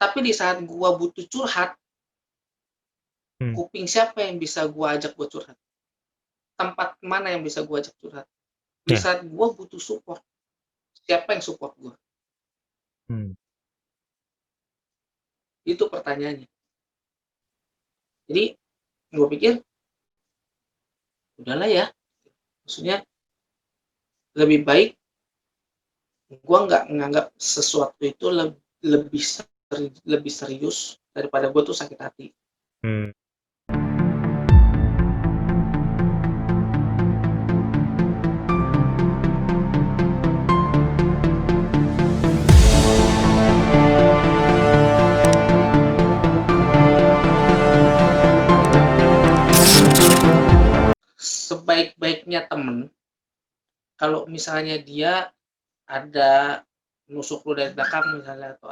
Tapi di saat gue butuh curhat, Hmm. kuping siapa yang bisa gue ajak buat curhat? Tempat mana yang bisa gue ajak curhat? Di Ya. saat gue butuh support, siapa yang support gue? Hmm. Itu pertanyaannya. Jadi gue pikir udahlah ya, maksudnya lebih baik gue nggak menganggap sesuatu itu lebih serius daripada gue tuh sakit hati. Hmm. Sebaik-baiknya temen, kalau misalnya dia ada nusuk lu dari belakang misalnya, atau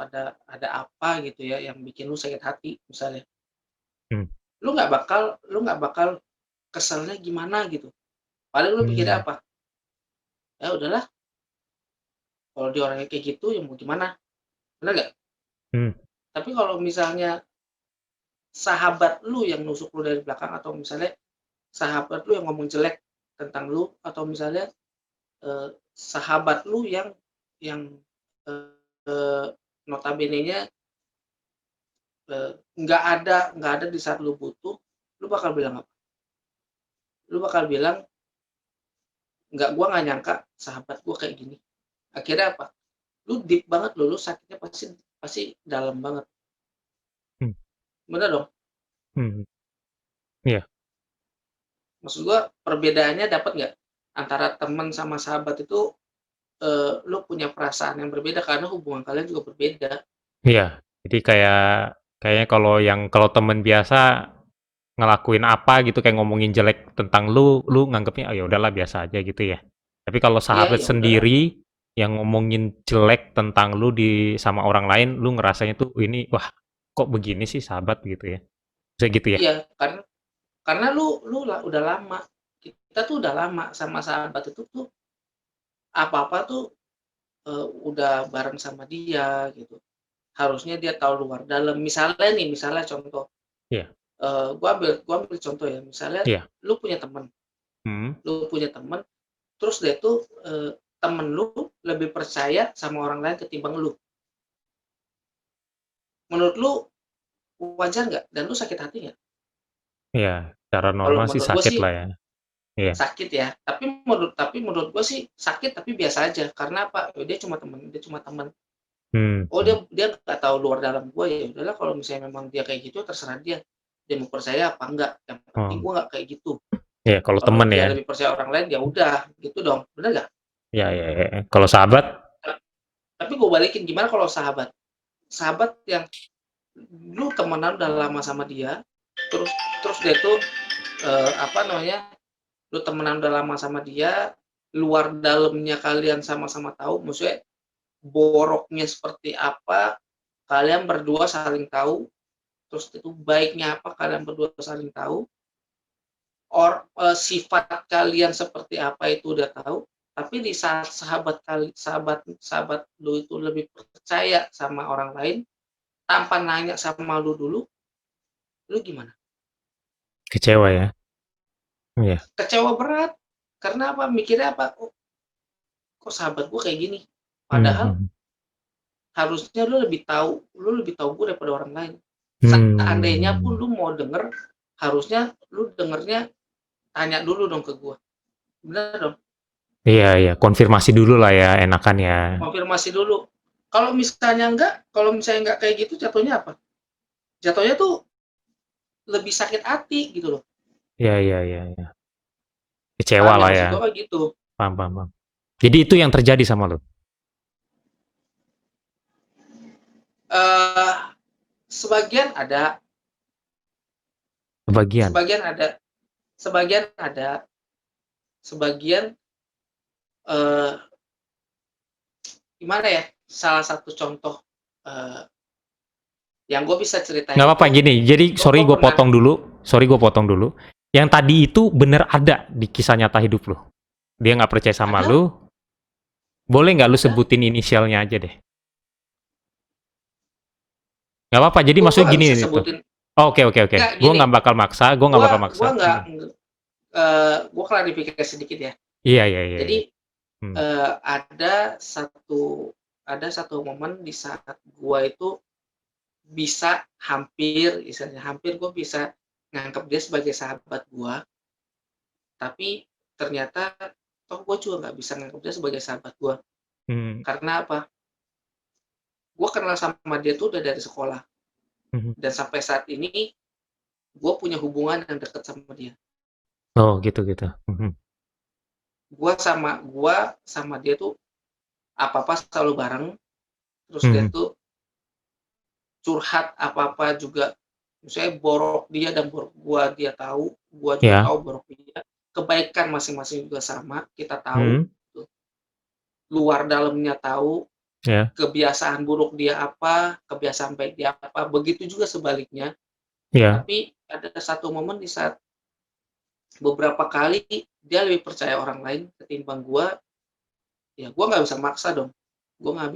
ada apa gitu ya yang bikin lu sakit hati misalnya, Hmm. lu nggak bakal keselnya gimana gitu. Paling lu pikirnya Hmm. apa? Ya udahlah, kalau dia orangnya kayak gitu ya mau gimana, benar nggak? Hmm. Tapi kalau misalnya sahabat lu yang nusuk lu dari belakang, atau misalnya sahabat lu yang ngomong jelek tentang lu, atau misalnya sahabat lu yang eh, notabene-nya nggak ada di saat lu butuh, lu bakal bilang apa? Lu bakal bilang, gua nggak nyangka sahabat gua kayak gini. Akhirnya apa? Lu deep banget, lu sakitnya pasti pasti dalam banget. Hmm. Bener dong? Hmm. Iya. Maksud gua perbedaannya dapat nggak? Antara teman sama sahabat itu, lu punya perasaan yang berbeda karena hubungan kalian juga berbeda. Iya. Jadi kayaknya kalau temen biasa ngelakuin apa gitu, kayak ngomongin jelek tentang lu nganggepnya, "Oh, ya udahlah biasa aja," gitu ya. Tapi kalau Iya, sahabat ya udahlah. sendiri yang ngomongin jelek tentang lu sama orang lain, lu ngerasanya tuh, "Ini, wah, kok begini sih sahabat?" Gitu ya. Bisa gitu ya? Iya, karena udah lama, kita tuh udah lama sama sahabat itu tuh, apa-apa tuh, udah bareng sama dia gitu. Harusnya dia tahu luar dalam. Misalnya contoh, Iya. gua ambil contoh ya, misalnya Iya. lu punya teman, Mhm. terus dia tuh, temen lu lebih percaya sama orang lain ketimbang lu. Menurut lu wajar nggak? Dan lu sakit hati nggak? Iya, secara Kalau normal sih menurut gua sakit sih lah ya. Iya. sakit ya, tapi menurut gua sih sakit tapi biasa aja, karena apa? Dia cuma teman. Hmm. Oh, dia nggak tahu luar dalam gua, ya udahlah, kalau misalnya memang dia kayak gitu terserah dia. Dia mau percaya apa enggak, yang penting Oh. gua nggak kayak gitu. Iya, kalau Kalau temen dia ya. lebih percaya orang lain, ya udah, gitu dong, bener nggak? Iya, iya, iya. Kalau sahabat? Tapi gua balikin, gimana kalau sahabat? Sahabat yang lu temenan udah lama sama dia, terus terus dia tuh, apa namanya, lu temenan udah lama sama dia, luar dalamnya kalian sama-sama tahu, maksudnya boroknya seperti apa, kalian berdua saling tahu, terus itu baiknya apa, kalian berdua saling tahu, sifat kalian seperti apa itu udah tahu, tapi di saat sahabat sahabat lu itu lebih percaya sama orang lain, tanpa nanya sama lu dulu, lu gimana? Kecewa ya? Iya. Kecewa berat. Karena apa? Mikirnya apa? Kok sahabat gue kayak gini? Padahal Mhm. harusnya lu lebih tahu gue daripada orang lain. Seandainya pun Hmm. lu mau denger, harusnya lu dengernya tanya dulu dong ke gue. Bener dong? Iya, iya, konfirmasi dulu lah ya, enakan ya. Konfirmasi dulu. Kalau misalnya enggak kayak gitu, jatuhnya apa? Jatuhnya tuh lebih sakit hati gitu loh. Iya, iya, iya, iya. Kecewa Paham ya? lah Maksud ya. gue kayak gitu. Paham, paham, paham. Jadi itu yang terjadi sama lo? Eh sebagian ada, Sebagian? sebagian ada, sebagian ada, sebagian eh gimana ya? Salah satu contoh eh yang gue bisa ceritain Nggak apa-apa, itu, gini, jadi gue pernah. sorry gue potong dulu. Yang tadi itu bener ada di kisah nyata hidup lo? Dia nggak percaya sama Ada, lo, boleh nggak lu ada. sebutin inisialnya aja deh? Nggak apa-apa, jadi Gua maksudnya nggak gini bisa nih, Ton. sebutin. Oh, oke oke oke. Nggak, Gua gini, nggak bakal maksa, gua nggak bakal gua maksa. nggak, gua klarifikasi sedikit ya. Iya iya iya Jadi, iya. Mhm. eee, ada satu ada satu momen di saat gua itu bisa hampir, istilahnya hampir gua bisa nganggep dia sebagai sahabat gua, tapi ternyata toh gua juga nggak bisa nganggep dia sebagai sahabat gua. Mhm. Karena apa? Gua kenal sama dia tuh udah dari sekolah, Mhm. dan sampai saat ini gua punya hubungan yang dekat sama dia. Oh, gitu gitu. Mhm. Gua sama dia tuh apa-apa selalu bareng, terus dia Mhm. tuh curhat apa-apa juga, misalnya borok dia dan borok gua dia tahu, gua juga Iya. tahu borok dia, kebaikan masing-masing juga sama, kita tahu, Mhm. gitu. Luar dalamnya tahu, Iya. kebiasaan buruk dia apa, kebiasaan baik dia apa, begitu juga sebaliknya. Iya. Tapi ada satu momen di saat beberapa kali dia lebih percaya orang lain ketimbang gua, ya gua nggak bisa maksa dong. Gua nggak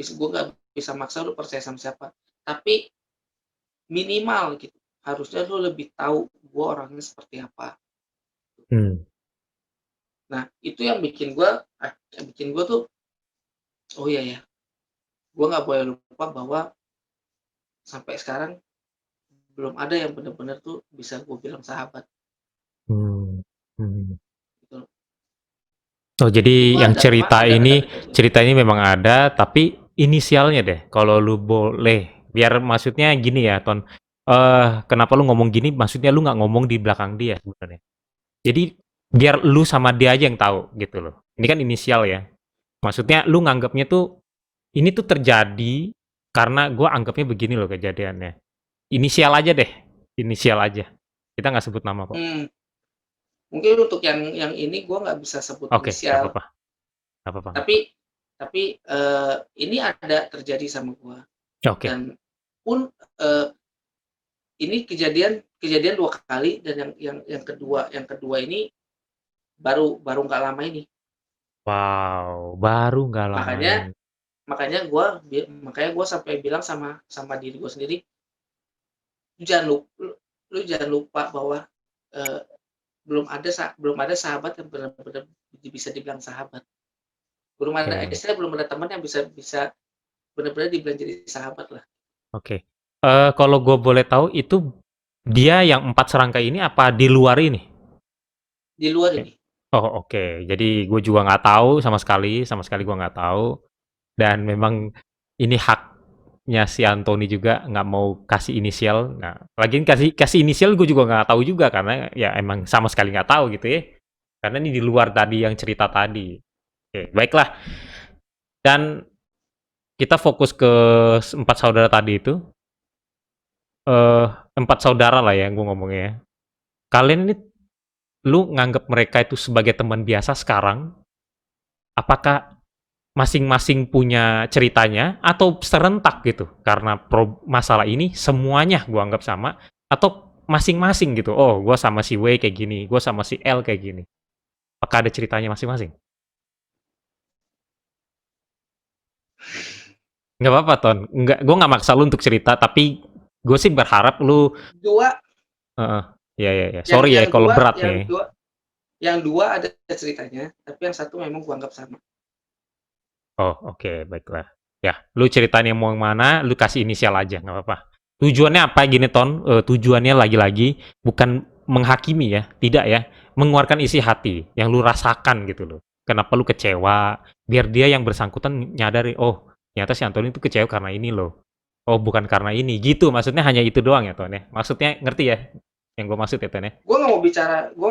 bisa maksa lu percaya sama siapa. Tapi minimal gitu, harusnya lu lebih tahu gua orangnya seperti apa. Mmm. Nah, itu yang bikin gua tuh, "Oh iya ya, gua nggak boleh lupa bahwa sampai sekarang belum ada yang bener-bener tuh bisa gua bilang sahabat," Mmm. Mhm. gitu. Oh, Itu jadi yang ada, memang ada kejadian. cerita ini memang ada, tapi inisialnya deh, kalau lu boleh. Biar maksudnya gini ya, Ton, kenapa lu ngomong gini, maksudnya lu nggak ngomong di belakang dia sebenarnya. Jadi, biar lu sama dia aja yang tahu, gitu loh. Ini kan inisial ya. Maksudnya lu nganggapnya tuh, ini tuh terjadi karena gua anggapnya begini loh kejadiannya. Inisial aja deh, inisial aja. Kita nggak sebut nama kok. Mmm, Mungkin untuk yang ini gua nggak bisa sebut Oke, nggak inisial, apa-apa nggak apa-apa nggak apa-apa. tapi ini ada terjadi sama gua, Ya, oke. dan pun, eee, ini kejadian kejadian 2 kali, dan yang kedua ini baru baru nggak lama ini. Wow, baru nggak lama Makanya ini. makanya gua sampai bilang sama diri gua sendiri, "Lu jangan lupa bahwa, eee, belum ada sahabat yang benar-benar bisa dibilang sahabat. Oke Belum ada teman yang bisa bisa benar-benar dibilang jadi sahabat lah, oke. Kalau gue boleh tahu itu dia yang 4 serangkai ini apa di luar ini? di luar Oke. ini." Oh, oke. Jadi gue juga nggak tahu sama sekali gue nggak tahu, dan memang ini haknya si Anthony juga nggak mau kasih inisial. Nah, lagian kasih kasih inisial gue juga nggak tahu juga karena ya emang sama sekali nggak tahu gitu ya. Karena ini di luar tadi yang cerita tadi. Oke, baiklah. Dan kita fokus ke 4 saudara tadi itu. 4 saudara lah ya gue ngomongnya ya. Kalian ini lu nganggep mereka itu sebagai teman biasa sekarang, apakah masing-masing punya ceritanya atau serentak gitu? Karena masalah ini semuanya gua anggap sama atau masing-masing gitu, "Oh, gua sama si W kayak gini, gua sama si L kayak gini." Apakah ada ceritanya masing-masing? Nggak apa-apa, Ton, gua nggak maksa lu untuk cerita, tapi gue sih berharap lu Dua, heeh, iya iya iya, yang sorry ya yang kalau dua berat yang nih. dua yang dua ada ceritanya, tapi yang satu memang gua anggap sama. Oh, oke, baiklah. Ya, lu ceritain yang mau yang mana, lu kasih inisial aja, nggak apa-apa. Tujuannya apa gini, Ton, tujuannya lagi-lagi bukan menghakimi ya, tidak ya, mengeluarkan isi hati yang lu rasakan gitu loh. Kenapa lu kecewa, biar dia yang bersangkutan nyadari, "Oh, ternyata si Antoni itu kecewa karena ini loh. Oh, bukan karena ini." Gitu, maksudnya hanya itu doang ya, Ton, ya? Maksudnya ngerti ya, yang gue maksud ya, Ton, ya? Gua nggak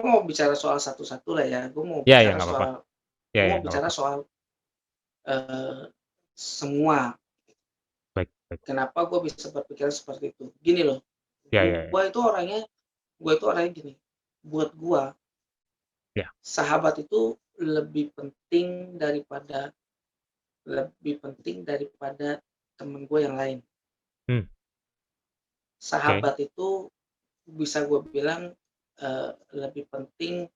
mau bicara soal satu-satu lah ya, Iya iya, nggak apa-apa. Iya gua iya, mau nggak bicara apa-apa. soal, eee, semua. Baik baik. Kenapa gua bisa berpikiran seperti itu? Gini loh, Iya iya iya. gua itu orangnya gua itu orangnya gini, buat gua, Iya. sahabat itu lebih penting daripada temen gue yang lain. Mmm, oke. Sahabat itu bisa gue bilang, lebih penting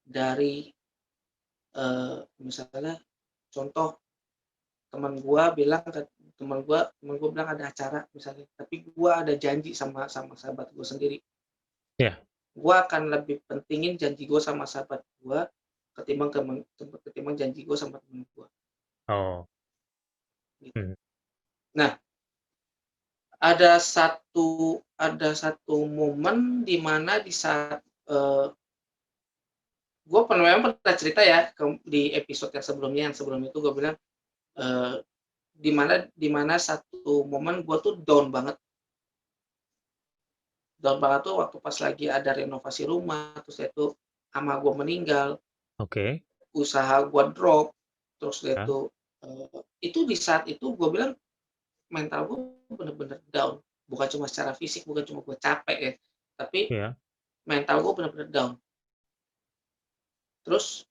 dari, misalnya contoh, teman gue bilang ke teman gue bilang ada acara misalnya, tapi gue ada janji sama sahabat gue sendiri. Iya. Gue akan lebih pentingin janji gue sama sahabat gue ketimbang janji gue sama temen gue. Oh. Gitu. Hmm. Nah, ada satu momen di mana di saat gue memang pernah cerita ya di episode yang sebelum itu gue bilang di mana satu momen gue tuh down banget tuh waktu pas lagi ada renovasi rumah, terus itu ama gue meninggal, Oke. usaha gue drop, terus Ya. itu di saat itu gue bilang mental gue bener-bener down, bukan cuma secara fisik, bukan cuma gue capek ya, tapi Iya. mental gue bener-bener down. Terus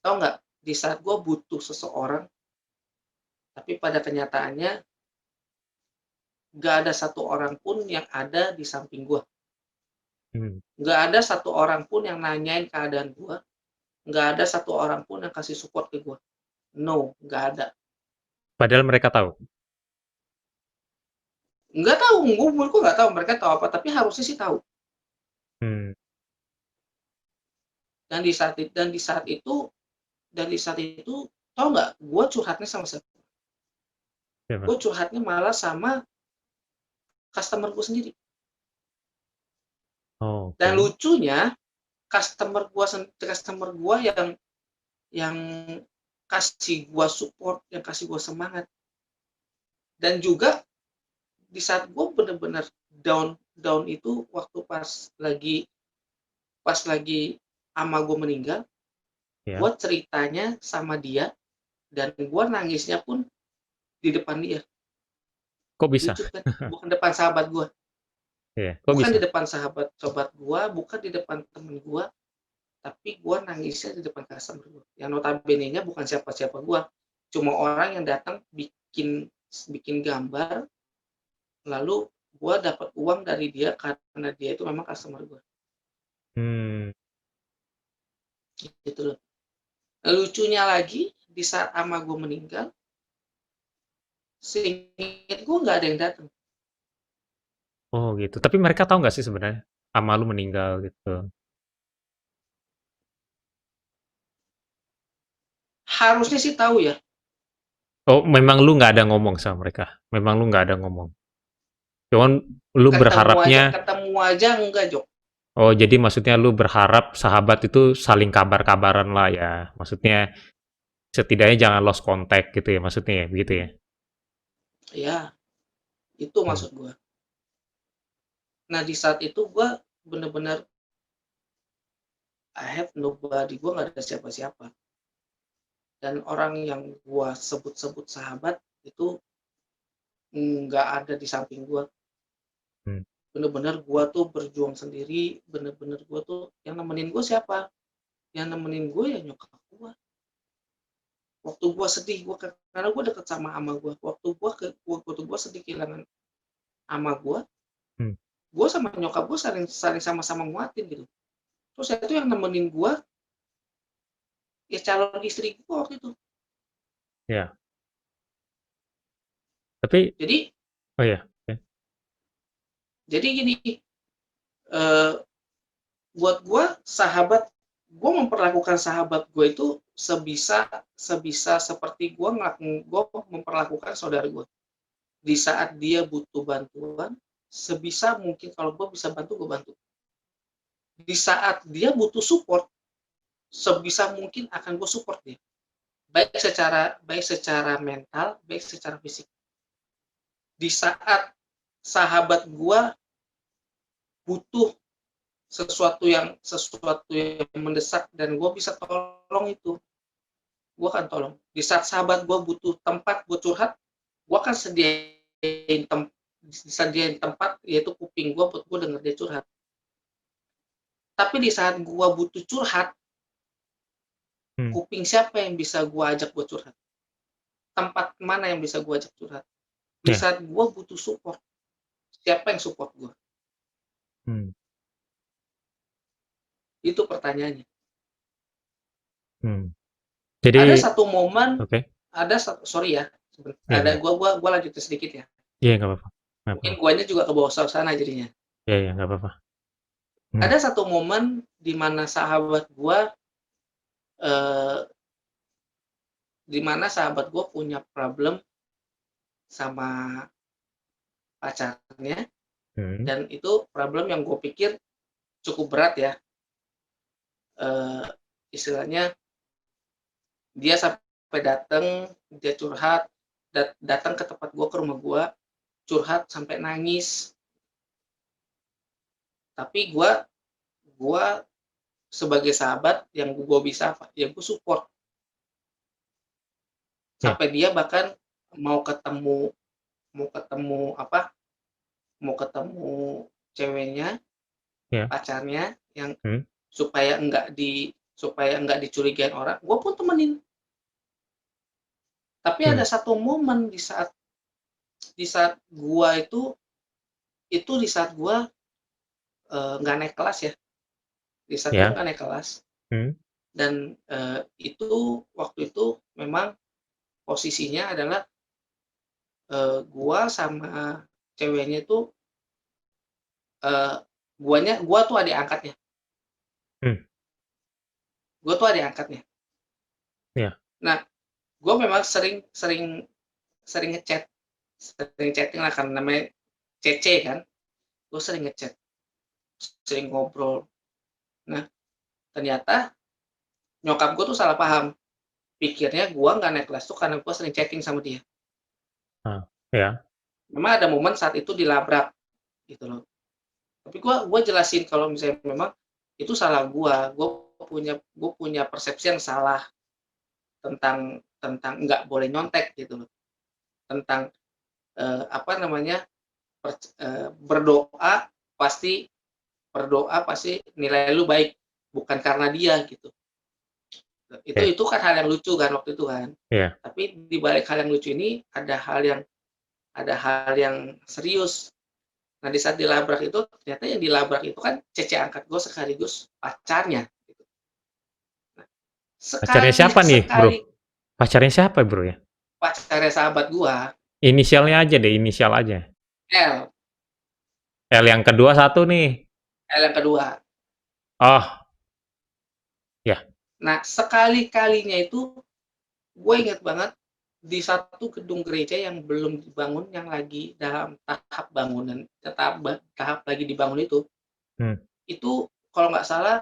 tau nggak, di saat gue butuh seseorang, tapi pada kenyataannya nggak ada satu orang pun yang ada di samping gue. Hmm. Nggak ada satu orang pun yang nanyain keadaan gue. Nggak ada satu orang pun yang kasih support ke gue. No, nggak ada. Padahal mereka tahu? Nggak tahu, gue nggak tahu mereka tahu apa, tapi harusnya sih tahu. Hmm. Dan di saat itu, tau nggak, gue curhatnya sama siapa? Siapa? Gue curhatnya malah sama customer gue sendiri. Oh, Dan oke. lucunya, customer gue yang kasih gue support, yang kasih gue semangat. Dan juga di saat gue bener-bener down itu waktu pas lagi ama gue meninggal, Ya. gue ceritanya sama dia dan gue nangisnya pun di depan dia. Kok bisa? Lucu kan? Bukan depan sahabat gue, Iya, kok bukan bisa? di depan sahabat gue, bukan di depan temen gue, tapi gue nangisnya di depan customer gue. Yang notabene-nya bukan siapa-siapa gue, cuma orang yang datang bikin gambar, lalu gue dapat uang dari dia karena dia itu memang customer gue. Hmm. Gitu loh. Lucunya lagi, di saat ama gue meninggal, seinget gue nggak ada yang datang. Oh, gitu. Tapi mereka tahu nggak sih sebenarnya ama lu meninggal gitu? Harusnya sih tahu ya. Oh, memang lu nggak ada ngomong sama mereka? Memang lu nggak ada ngomong? Cuman lu berharapnya Ketemu aja enggak, Jok. oh, jadi maksudnya lu berharap sahabat itu saling kabar-kabaran lah ya? Maksudnya setidaknya jangan lost contact gitu ya maksudnya ya, begitu ya? Ya, itu Hmm. maksud gue. Nah, di saat itu gue bener-bener I have nobody, gue nggak ada siapa-siapa. Dan orang yang gue sebut-sebut sahabat itu nggak ada di samping gue. Hmm. Bener-bener gue tuh berjuang sendiri, bener-bener gue tuh, yang nemenin gue siapa? Yang nemenin gue ya nyokap gue. Waktu gue sedih, karena gue deket sama ama gue. Waktu gue sedih kehilangan ama Hmm. gue sama nyokap gue saling sama-sama nguatin gitu. Terus itu yang nemenin gue, ya calon istri gue waktu itu. Ya. Tapi Jadi oh ya, oke. gini, buat gue memperlakukan sahabat gue itu sebisa seperti gue memperlakukan saudara gue. Di saat dia butuh bantuan, sebisa mungkin kalau gue bisa bantu, gue bantu. Di saat dia butuh support, sebisa mungkin akan gue support dia. Baik secara mental, baik secara fisik. Di saat sahabat gue butuh sesuatu yang mendesak dan gue bisa tolong, itu gue akan tolong. Di saat sahabat gue butuh tempat buat curhat, gue akan sediain tempat, yaitu kuping gue buat gue denger dia curhat. Tapi di saat gue butuh curhat, kuping siapa yang bisa gue ajak buat curhat? Tempat mana yang bisa gue ajak curhat? Di Ya. saat gue butuh support, siapa yang support gue? Hmm. Itu pertanyaannya. Hmm. Ada Jadi satu momen, oke. sorry ya, Iya, Ada iya. gua lanjutin sedikit ya. Iya, nggak apa-apa. Nggak Mungkin apa-apa. guanya juga kebawa suasana jadinya. Iya, iya, nggak apa-apa. Mhm. Ada satu momen di mana sahabat gua, eee, di mana sahabat gua punya problem sama pacarnya, Mhm. dan itu problem yang gue pikir cukup berat ya. Eee, Istilahnya dia sampai datang, dia curhat, datang ke tempat gua, ke rumah gua, curhat sampai nangis. Tapi gua sebagai sahabat yang gua bisa ya gua support. Iya, Sampai dia bahkan mau ketemu mau ketemu apa, mau ketemu ceweknya, iya. pacarnya yang Mhm. supaya enggak dicurigain orang, gua pun temenin. Tapi Mmm. ada satu momen di saat gua itu di saat gua, nggak naik kelas ya, di saat gua Iya. nggak naik kelas Mhm. dan, itu waktu itu memang posisinya adalah, gua sama ceweknya itu, eee, gua tuh adik angkatnya, Mmm. gua tuh adik angkatnya. Iya. Nah, gua memang sering sering sering sering chatting lah karena namanya CC kan, gua sering sering ngobrol. Nah, ternyata nyokap gua tuh salah paham, pikirnya gua nggak naik kelas tuh karena gua sering chatting sama dia. Ah, iya. Memang ada momen saat itu dilabrak, gitu loh. Tapi gua jelasin kalau misalnya memang itu salah gua punya persepsi yang salah tentang tentang nggak boleh nyontek gitu loh, tentang, apa namanya, berdoa pasti pasti nilai lu baik, bukan karena dia gitu. Oke. Itu kan hal yang lucu kan waktu itu kan. Iya. Tapi di balik hal yang lucu ini ada hal yang serius. Nah, di saat dilabrak itu, ternyata yang dilabrak itu kan cece angkat gue sekaligus pacarnya, gitu. Nah, Pacarnya sekali siapa nih, Bro? sekali Pacarnya siapa, Bro, ya? pacarnya sahabat gua, Inisialnya aja deh, inisial aja. L, L yang kedua satu nih. L yang kedua. Oh, ya. Nah, sekali-kalinya itu gue inget banget di satu gedung gereja yang belum dibangun, yang lagi dalam tahap bangunan, tahap lagi dibangun Mmm. itu kalau nggak salah,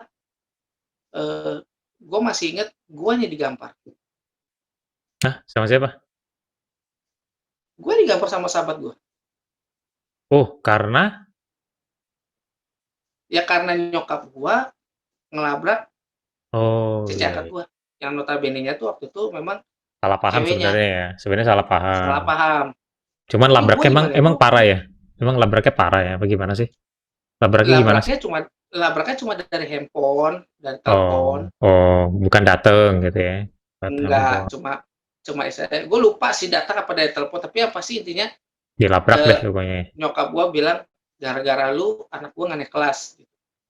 eee, gue masih inget guanya digampar. Hah, sama siapa? Gue digampar sama sahabat gue. Oh, karena? Ya karena nyokap gue ngelabrak Oh, cici iya, angkat iya. gue, yang notabene-nya tuh waktu itu memang Salah paham ceweknya, sebenarnya ya, sebenarnya salah salah paham. paham. Cuman Tapi gue labraknya emang gimana, emang gue parah ya? Emang labraknya parah ya, apa gimana sih? Labraknya gimana sih? labraknya cuma labraknya cuma dari handphone, dari telepon, Oh, oh, bukan dateng gitu ya? Lewat enggak, telepon. cuma gue lupa sih datang apa dari telepon, tapi yang pasti intinya, Dilabrak deh eee, pokoknya. nyokap gue bilang, "Gara-gara lu anak gue nggak naik kelas."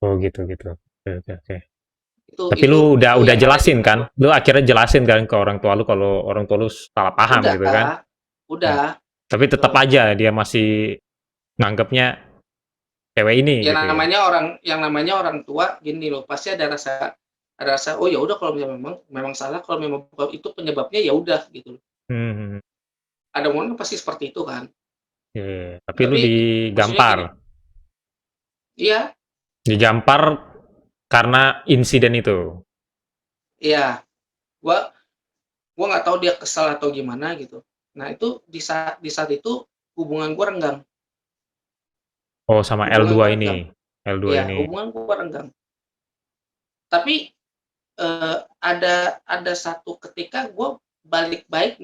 Oh, gitu gitu. Oke, oke, oke. Itu Tapi itu lu itu udah yang ada di jelasin benak kan? gue. Lu akhirnya jelasin kan ke orang tua lu kalau orang tua lu salah paham Udah gitu kan? Nah, udah, tapi tetap gitu. aja dia masih nganggapnya cewek ini gitu ya? Yang namanya orang tua gini loh, pasti ada rasa, "Oh ya udah kalau misalnya memang memang salah, kalau memang itu penyebabnya ya udah," gitu loh. Mhm, mhm. Ada momen pasti seperti itu kan. Iya, iya. Tapi lu Tapi maksudnya digampar? gini, iya, Digampar karena insiden itu? iya, gua gua nggak tahu dia kesal atau gimana gitu. Nah itu di saat itu hubungan gua renggang, Oh, sama hubungan L2 gua renggang. ini? L2 Iya, ini? hubungan gua renggang. Tapi, ada satu ketika gua balik baik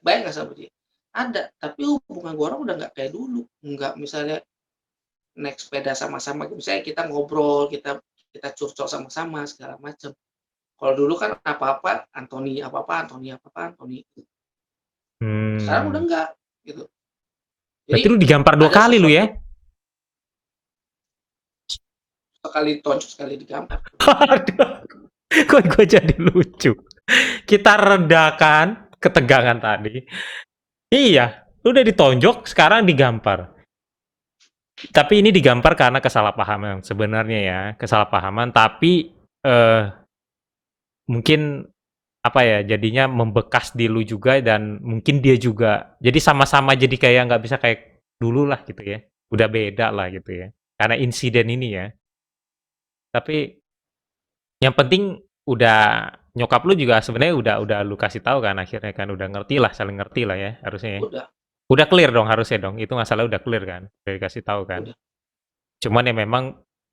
nggak sama dia? Ada, tapi hubungan gua orang udah nggak kayak dulu. Nggak misalnya naik sepeda sama-sama, misalnya kita ngobrol, kita curcol sama-sama segala macam. Kalau dulu kan apa-apa Anthony, apa-apa Anthony, apa-apa Anthony. Sekarang udah Mmm. enggak, gitu. Berarti lu Jadi digampar 2 ada kali lu ya? sesuatu, sekali ditonjok, sekali digampar. Aduh, kok gue jadi lucu. Kita redakan ketegangan tadi, Iya, udah ditonjok, sekarang digampar. Tapi ini digampar karena kesalahpahaman sebenarnya ya, kesalahpahaman, tapi, mungkin, apa ya, jadinya membekas di lu juga dan mungkin dia juga jadi sama-sama jadi kayak nggak bisa kayak dulu lah gitu ya, udah beda lah gitu ya, karena insiden ini ya. Tapi yang penting udah nyokap lu juga sebenarnya udah lu kasih tahu kan akhirnya kan, udah ngerti lah, saling ngerti lah ya harusnya ya? Udah, Udah clear dong harusnya dong, itu masalah udah clear kan? Udah dikasih tahu kan? udah. Cuman ya memang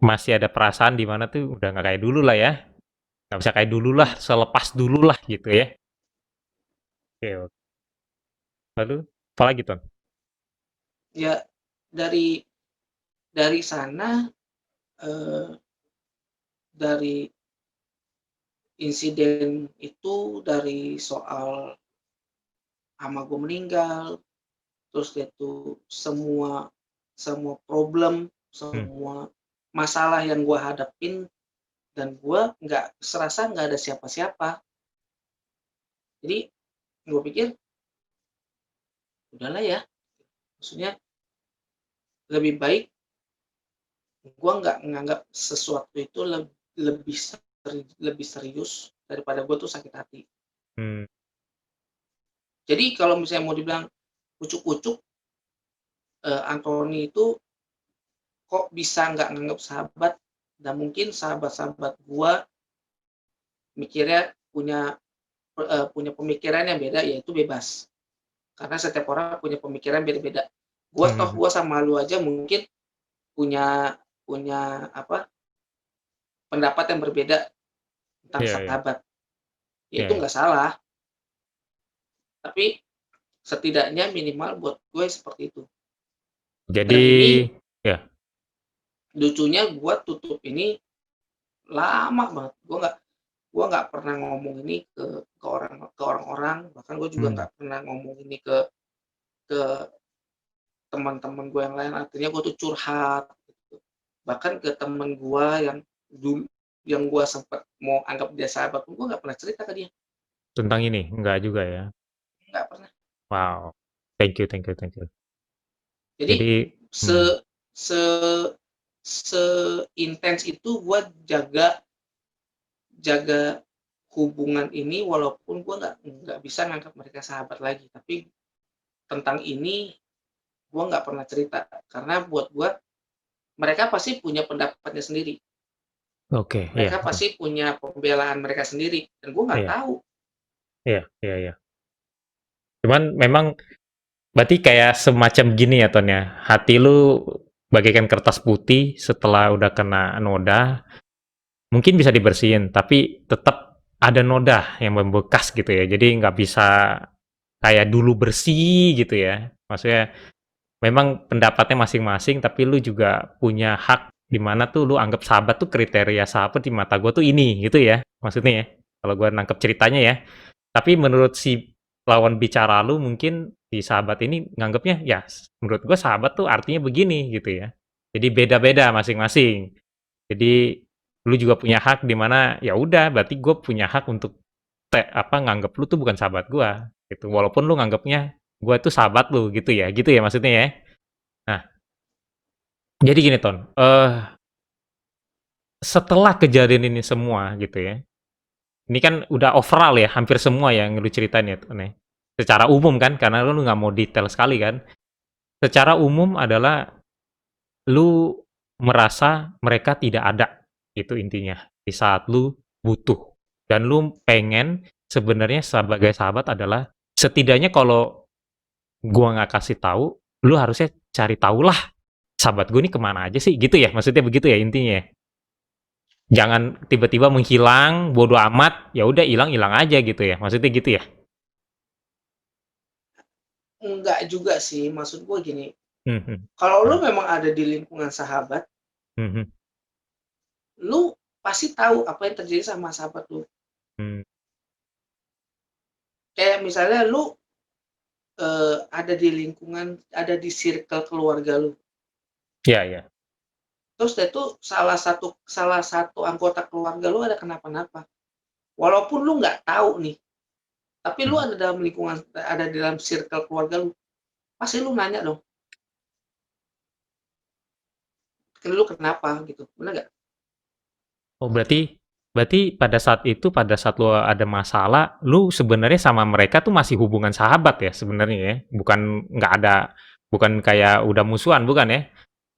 masih ada perasaan di mana tuh udah nggak kayak dulu lah ya, nggak bisa kayak dulu lah, Iya. selepas dulu lah gitu ya. Oke, lalu apalagi Ton? Ya dari sana, eh, dari insiden itu, dari soal ama gue meninggal, terus dia tuh semua semua problem, Hmm, semua masalah yang gue hadapin, dan gue nggak serasa nggak ada siapa-siapa. Jadi gue pikir udahlah ya, maksudnya lebih baik gue nggak menganggap sesuatu itu lebih serius daripada gue tuh sakit hati. hmm, Jadi kalau misalnya mau dibilang ucuk-ucuk, Anthony itu kok bisa nggak nganggap sahabat, dan mungkin sahabat-sahabat gue mikirnya punya pemikiran yang beda, yaitu bebas. Karena setiap orang punya pemikiran beda-beda. hmm, Gue sama lu aja mungkin punya punya apa pendapat yang berbeda tentang iya iya, sahabat. Ya iya itu iya. nggak salah, tapi setidaknya minimal buat gue seperti itu. Jadi Dan ini ya, lucunya gue tutup ini lama banget. Gue nggak pernah ngomong ini ke orang-orang, bahkan gue juga hmm, nggak pernah ngomong ini ke teman-teman gue yang lain. Artinya gue tuh curhat gitu. Bahkan ke temen gue yang dulu, yang gue sempat mau anggap dia sahabat pun gue nggak pernah cerita ke dia, tentang ini? Enggak juga ya? nggak pernah. Wow, thank you thank you thank you. Jadi Jadi se se seintens itu gue jaga jaga hubungan ini, walaupun gue nggak bisa nganggap mereka sahabat lagi, tapi tentang ini gue nggak pernah cerita, karena buat gue mereka pasti punya pendapatnya sendiri, oke, iya mereka betul. pasti punya pembelaan mereka sendiri, dan gue nggak Iya tahu. iya iya iya. Cuman memang berarti kayak semacam gini ya, Ton, ya, hati lu bagaikan kertas putih setelah udah kena noda, mungkin bisa dibersihin, tapi tetap ada noda yang membekas gitu ya. Jadi nggak bisa kayak dulu bersih gitu ya. Maksudnya memang pendapatnya masing-masing, tapi lu juga punya hak di mana tuh lu anggap sahabat tuh kriteria sahabat di mata gue tuh ini gitu ya. Maksudnya ya, kalau gue nangkep ceritanya ya. Tapi menurut si lawan bicara lu mungkin si sahabat ini nganggapnya ya menurut gue sahabat tuh artinya begini gitu ya. Jadi beda-beda masing-masing. Jadi lu juga punya hak di mana ya udah berarti gue punya hak untuk apa nganggap lu tuh bukan sahabat gue gitu. Walaupun lu nganggapnya gue tuh sahabat lu gitu ya maksudnya ya. Nah, jadi gini Ton, setelah kejadian ini semua gitu ya, ini kan udah overall ya hampir semua yang lu ceritain ya Ton ya. Secara umum kan karena lu nggak mau detail sekali kan. Secara umum adalah lu merasa mereka tidak ada, itu intinya, di saat lu butuh. Dan lu pengen sebenarnya sebagai sahabat adalah setidaknya kalau gua nggak kasih tahu, lu harusnya cari tahulah sahabat gue ini kemana aja sih, gitu ya? Maksudnya begitu ya intinya ya? Jangan tiba-tiba menghilang, bodo amat, ya udah hilang-hilang aja gitu ya, maksudnya gitu ya? Enggak juga sih, maksud gue gini, Mhm, kalau lu mhm, memang ada di lingkungan sahabat, mhm, lu pasti tahu apa yang terjadi sama sahabat lu. mmm, Kayak misalnya lu ada di lingkungan, ada di circle keluarga lu, iya iya, terus itu salah satu anggota keluarga lu ada kenapa-napa, walaupun lu nggak tahu nih Tapi lu ada dalam lingkungan, ada di dalam circle keluarga lu, pasti lu nanya dong, "Lu kenapa?" gitu, bener nggak? Oh, berarti berarti pada saat itu, pada saat lu ada masalah, lu sebenarnya sama mereka tuh masih hubungan sahabat ya sebenarnya ya? Bukan kayak udah musuhan, bukan ya?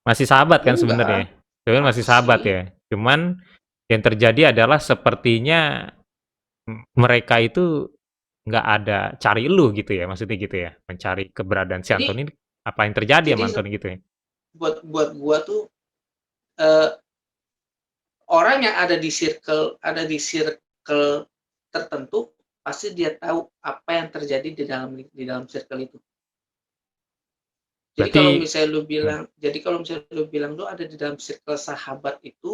Masih sahabat kan Enggak, sebenarnya? Sebenarnya masih sahabat masih. ya? Cuman yang terjadi adalah sepertinya mereka itu nggak ada cari lu gitu ya, maksudnya gitu ya? Mencari keberadaan si Jadi Anthony, apa yang terjadi jadi sama Anthony gitu ya? buat gua tuh, eee, orang yang ada di circle tertentu, pasti dia tahu apa yang terjadi di dalam circle itu. Jadi Berarti kalau misalnya lu mmm, bilang jadi kalau misalnya lu bilang lu ada di dalam circle sahabat itu,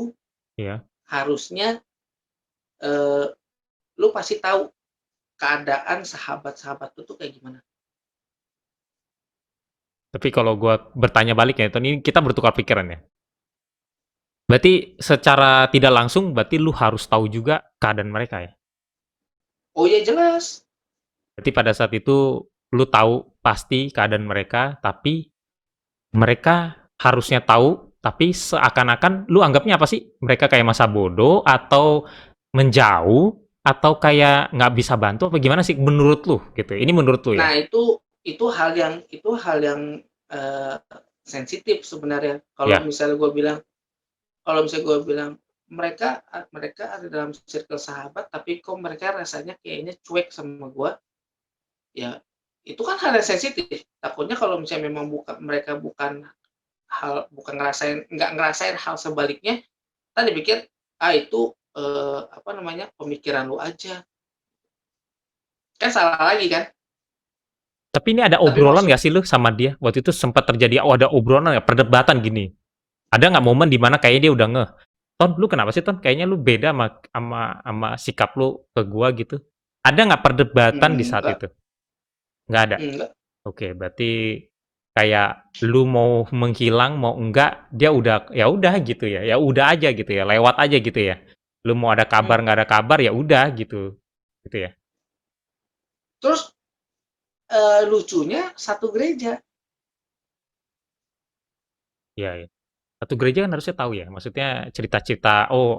iya. harusnya, eee, lu pasti tahu keadaan sahabat-sahabat lu tuh kayak gimana. Tapi kalau gua bertanya balik ya, Tony, kita bertukar pikiran ya? Berarti secara tidak langsung, berarti lu harus tahu juga keadaan mereka ya? Oh ya jelas, Berarti pada saat itu lu tahu pasti keadaan mereka, tapi mereka harusnya tahu, tapi seakan-akan lu anggapnya apa sih? Mereka kayak masa bodoh atau menjauh atau kayak nggak bisa bantu apa gimana sih menurut lu gitu? Ini menurut lu ya? nah itu hal yang, eee, sensitif sebenarnya. Ya, Kalau misalnya gue bilang, mereka ada dalam circle sahabat, tapi kok mereka rasanya kayaknya cuek sama gue, ya itu kan hal yang sensitif. Takutnya kalau misalnya memang mereka bukan nggak ngerasain hal sebaliknya, entar dipikir, "Ah itu, apa namanya, pemikiran lu aja." Kan salah lagi kan? tapi ini ada Tapi obrolan maksud nggak sih lu sama dia? Waktu itu sempat terjadi, oh ada obrolan ya, perdebatan gini. Ada nggak momen di mana kayaknya dia udah ngeh, "Ton, lu kenapa sih Ton? Kayaknya lu beda sama sikap lu ke gua gitu." Ada nggak perdebatan di saat enggak itu? Nggak ada? enggak, Oke, berarti kayak lu mau menghilang, mau enggak, dia udah, ya udah gitu ya udah aja gitu ya, lewat aja gitu ya. Lu mau ada kabar, mmm. nggak ada kabar, ya udah gitu. Gitu ya? Terus, lucunya satu gereja. Iya iya. Satu gereja kan harusnya tahu ya, maksudnya cerita-cerita, oh,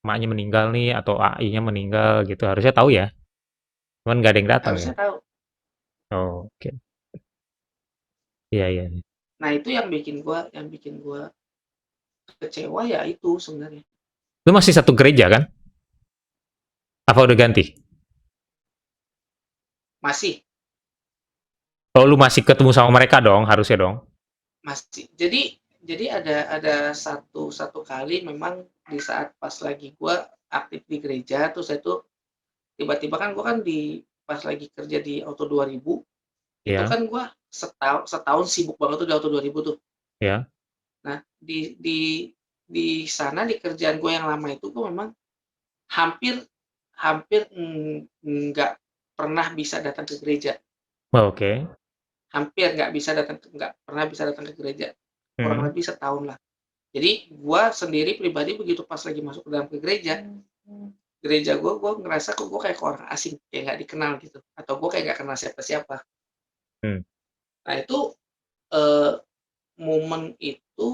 emaknya meninggal nih atau AI-nya meninggal gitu, harusnya tahu ya? Cuman nggak ada yang datang ya? Harusnya tahu. Oh, oke. Iya iya iya. Nah itu yang bikin gua kecewa ya itu sebenarnya. Lu masih satu gereja kan? Apa udah ganti? Masih Oh, lu masih ketemu sama mereka dong, harusnya dong? masih. Jadi ada satu kali memang di saat pas lagi gua aktif di gereja, terus saya tuh tiba-tiba kan gua kan pas lagi kerja di Auto 2000, itu Ya kan gua setahun sibuk banget tuh di Auto 2000 tuh. ya. Nah, di sana di kerjaan gua yang lama itu gua memang hampir hampir, nggak pernah bisa datang ke gereja. Oh, oke. Nggak pernah bisa datang ke gereja, kurang Mhm. lebih setahun lah. Jadi gua sendiri pribadi begitu pas lagi masuk ke dalam gereja gua ngerasa kok gua kayak orang asing, kayak nggak dikenal gitu, atau gua kayak nggak kenal siapa-siapa. Mmm. Nah itu, eee, momen itu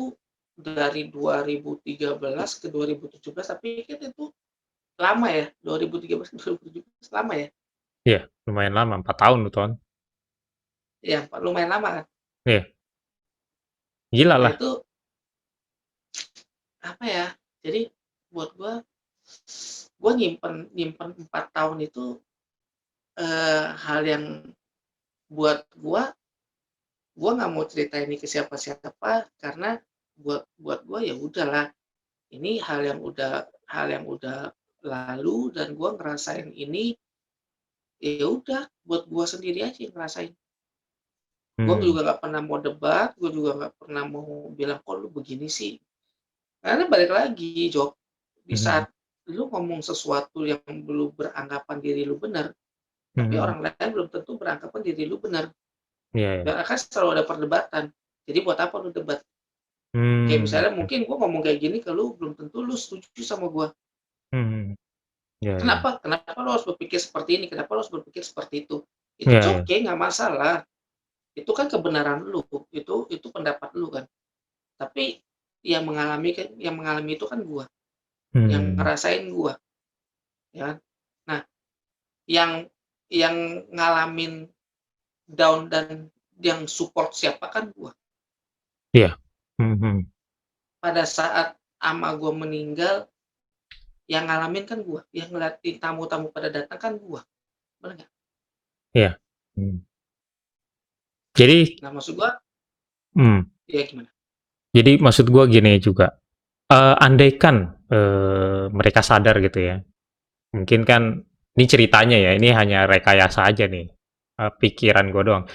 dari 2013 ke 2017, tapi kan itu lama ya, 2013 ke 2017 lama ya? Iya, lumayan lama, 4 tahun lu, Ton. Iya, lumayan lama kan? Iya, gila Nah lah. itu, apa ya, jadi buat gua nyimpen nyimpen 4 tahun itu, hal yang buat gua nggak mau cerita ini ke siapa-siapa, karena buat gua ya udahlah, ini hal yang udah lalu dan gua ngerasain ini, ya udah buat gua sendiri aja yang ngerasain. Gua Mmm, juga nggak pernah mau debat, gua juga nggak pernah mau bilang, "Kok lu begini sih?" Karena balik lagi, Jok, di saat mhm lu ngomong sesuatu yang lu beranggapan diri lu benar, tapi mhm. orang lain belum tentu beranggapan diri lu benar. Iya iya. Dan akan selalu ada perdebatan. Jadi buat apa lu debat? Kayak Mmm, misalnya oke. mungkin gua ngomong kayak gini ke lu, belum tentu lu setuju sama gua. Mhm. Ya, ya. Kenapa kenapa lo harus berpikir seperti ini? Kenapa lo harus berpikir seperti itu? It's Ya, ya. okay, nggak masalah. Itu kan kebenaran lu, itu pendapat lu kan. Tapi yang mengalami itu kan gua, yang Hmm. ngerasain gua, ya kan. Nah, yang ngalamin down dan yang support siapa kan gua. Iya. Mhm. Pada saat ama gua meninggal, yang ngalamin kan gua, yang ngeliatin tamu-tamu pada datang kan gua, bener nggak? Iya. Mmm. Jadi Nah, maksud gua mmm, ya gimana? jadi maksud gua gini juga, andaikan, mereka sadar gitu ya, mungkin kan ini ceritanya ya, ini hanya rekayasa aja nih, pikiran gua doang.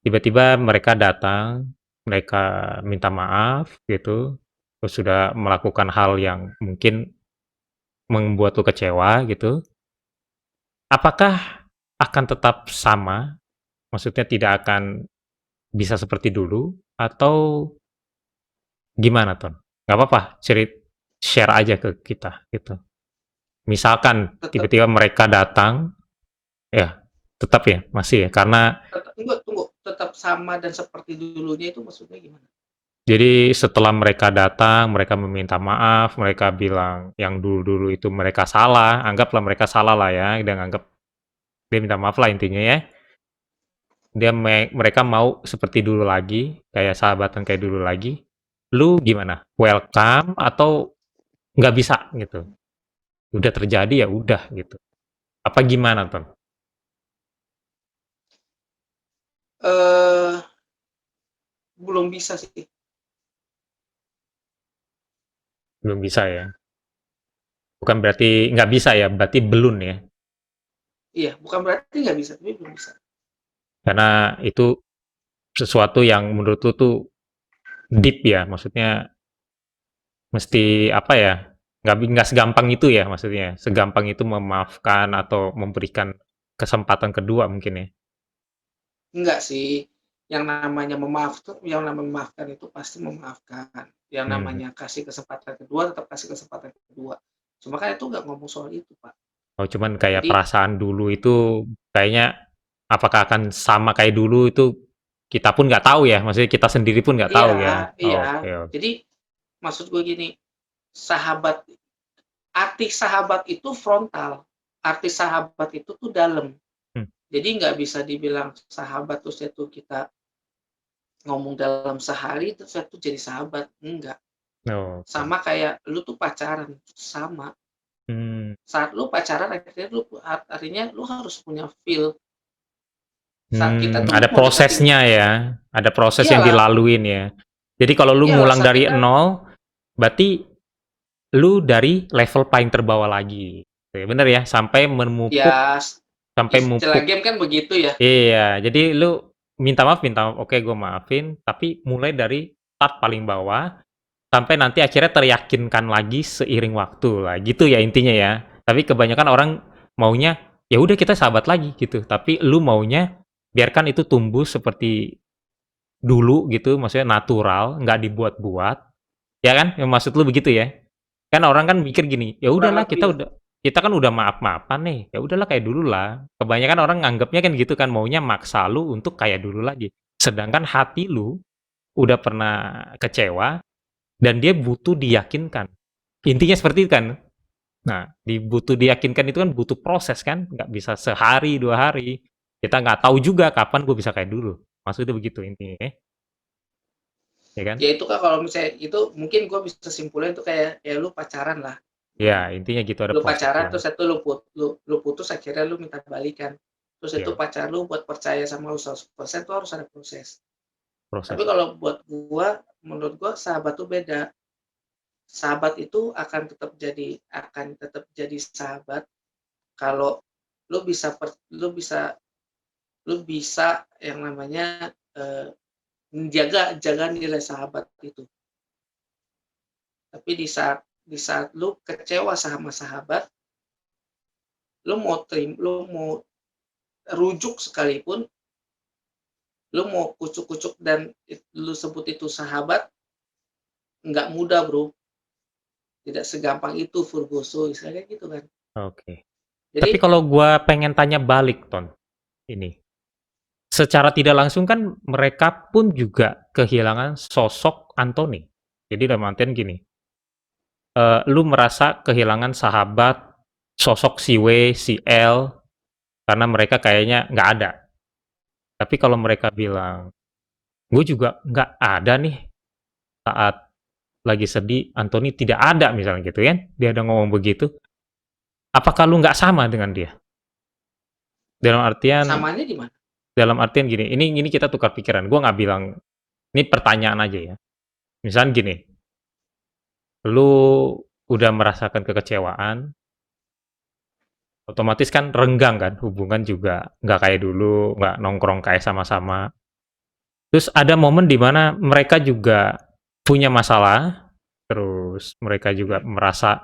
Tiba-tiba mereka datang, mereka minta maaf gitu, terus sudah melakukan hal yang mungkin membuat lu kecewa gitu, apakah akan tetap sama? Maksudnya tidak akan bisa seperti dulu atau gimana, Ton? Nggak apa-apa, share aja ke kita gitu. Misalkan Tetep tiba-tiba mereka datang, ya tetap ya, masih ya, karena tetep tunggu, tetap sama dan seperti dulunya itu maksudnya gimana? jadi setelah mereka datang, mereka meminta maaf, mereka bilang yang dulu-dulu itu mereka salah, anggaplah mereka salah lah ya, dan anggap dia minta maaf lah intinya ya. Mereka mau seperti dulu lagi, kayak sahabatan kayak dulu lagi. Lu gimana? Welcome atau nggak bisa gitu? Udah terjadi ya udah gitu. Apa gimana, Ton? Eee, Belum bisa sih. Belum bisa ya? Bukan berarti nggak bisa ya, berarti belum ya? Iya, bukan berarti nggak bisa, tapi belum bisa. Karena itu sesuatu yang menurut lu tuh deep ya, maksudnya mesti apa ya, nggak segampang itu ya maksudnya, segampang itu memaafkan atau memberikan kesempatan kedua mungkin ya? Enggak sih, yang namanya memaafkan itu pasti memaafkan. Yang Mhm. namanya kasih kesempatan kedua, tetap kasih kesempatan kedua. Cuma kan itu nggak ngomong soal itu, Pak. Oh cuman kayak Jadi perasaan dulu itu kayaknya apakah akan sama kayak dulu itu kita pun nggak tahu ya, maksudnya kita sendiri pun nggak iya tahu ya? iya. Oke, oke. Jadi maksud gue gini, sahabat arti sahabat itu frontal, arti sahabat itu tuh dalam. Mmm, Jadi nggak bisa dibilang sahabat terus itu kita ngomong dalam sehari terus itu jadi sahabat, enggak. oke. Sama kayak lu tuh pacaran, sama. Mmm. Saat lu pacaran artinya lu harus punya feel saat kita tuh Ada mau deketin prosesnya ya, ada proses yang iyalah dilaluin ya. Jadi kalau lu iyalah ngulang saat dari kita nol, berarti lu dari level paling terbawah lagi, gitu ya, bener ya? ya Sampai istilah mupuk game kan begitu ya. iya, jadi lu minta maaf, oke gue maafin, tapi mulai dari start paling bawah, sampai nanti akhirnya teryakinkan lagi seiring waktu lah, gitu ya intinya ya. Tapi kebanyakan orang maunya, ya udah kita sahabat lagi gitu, tapi lu maunya biarkan itu tumbuh seperti dulu gitu, maksudnya natural, nggak dibuat-buat, ya kan? Yang maksud lu begitu ya? Kan orang kan mikir gini, ya Kurang udahlah lebih lah. kita kan udah maaf-maafan nih, ya udahlah kayak dulu lah. Kebanyakan orang nganggapnya kan gitu kan, maunya maksa lu untuk kayak dulu lagi. Sedangkan hati lu udah pernah kecewa dan dia butuh diyakinkan. Intinya seperti itu kan? Nah, butuh diyakinkan itu kan butuh proses kan, nggak bisa sehari, 2 hari. Kita nggak tahu juga kapan gue bisa kayak dulu. Maksudnya begitu intinya ya kan? Ya itu kan kalau misalnya itu mungkin gue bisa simpulin tuh kayak ya lu pacaran lah. Ya, Hmm. intinya gitu ada Lu pacaran prosesnya. terus satu lu putus akhirnya lu minta balikan. Terus itu Ya, pacar lu buat percaya sama lu 100% tuh harus ada proses. Tapi proses. kalau buat gua, menurut gua sahabat tuh beda. Sahabat itu akan tetap jadi sahabat kalau lu bisa lu bisa yang namanya jaga nilai sahabat itu. Tapi di saat lu kecewa sama sahabat, lu mau rujuk sekalipun, lu mau kucuk-kucuk dan lu sebut itu sahabat, nggak mudah bro, tidak segampang itu Furgoso istilahnya gitu kan. Oke. Tapi Jadi kalau gua pengen tanya balik, Ton, ini, secara tidak langsung kan mereka pun juga kehilangan sosok Anthony. Jadi dalam artian gini, lu merasa kehilangan sahabat, sosok si W, si L, karena mereka kayaknya nggak ada. Tapi kalau mereka bilang, "Gue juga nggak ada nih saat lagi sedih, Anthony tidak ada," misalnya gitu kan, dia ada ngomong begitu, apakah lu nggak sama dengan dia? Dalam artian samanya di mana? dalam artian gini, ini kita tukar pikiran, gua nggak bilang ini pertanyaan aja ya. Misalnya gini, lu udah merasakan kekecewaan, otomatis kan renggang kan, hubungan juga nggak kayak dulu, nggak nongkrong kayak sama-sama. Terus ada momen di mana mereka juga punya masalah, terus mereka juga Mhm. merasa,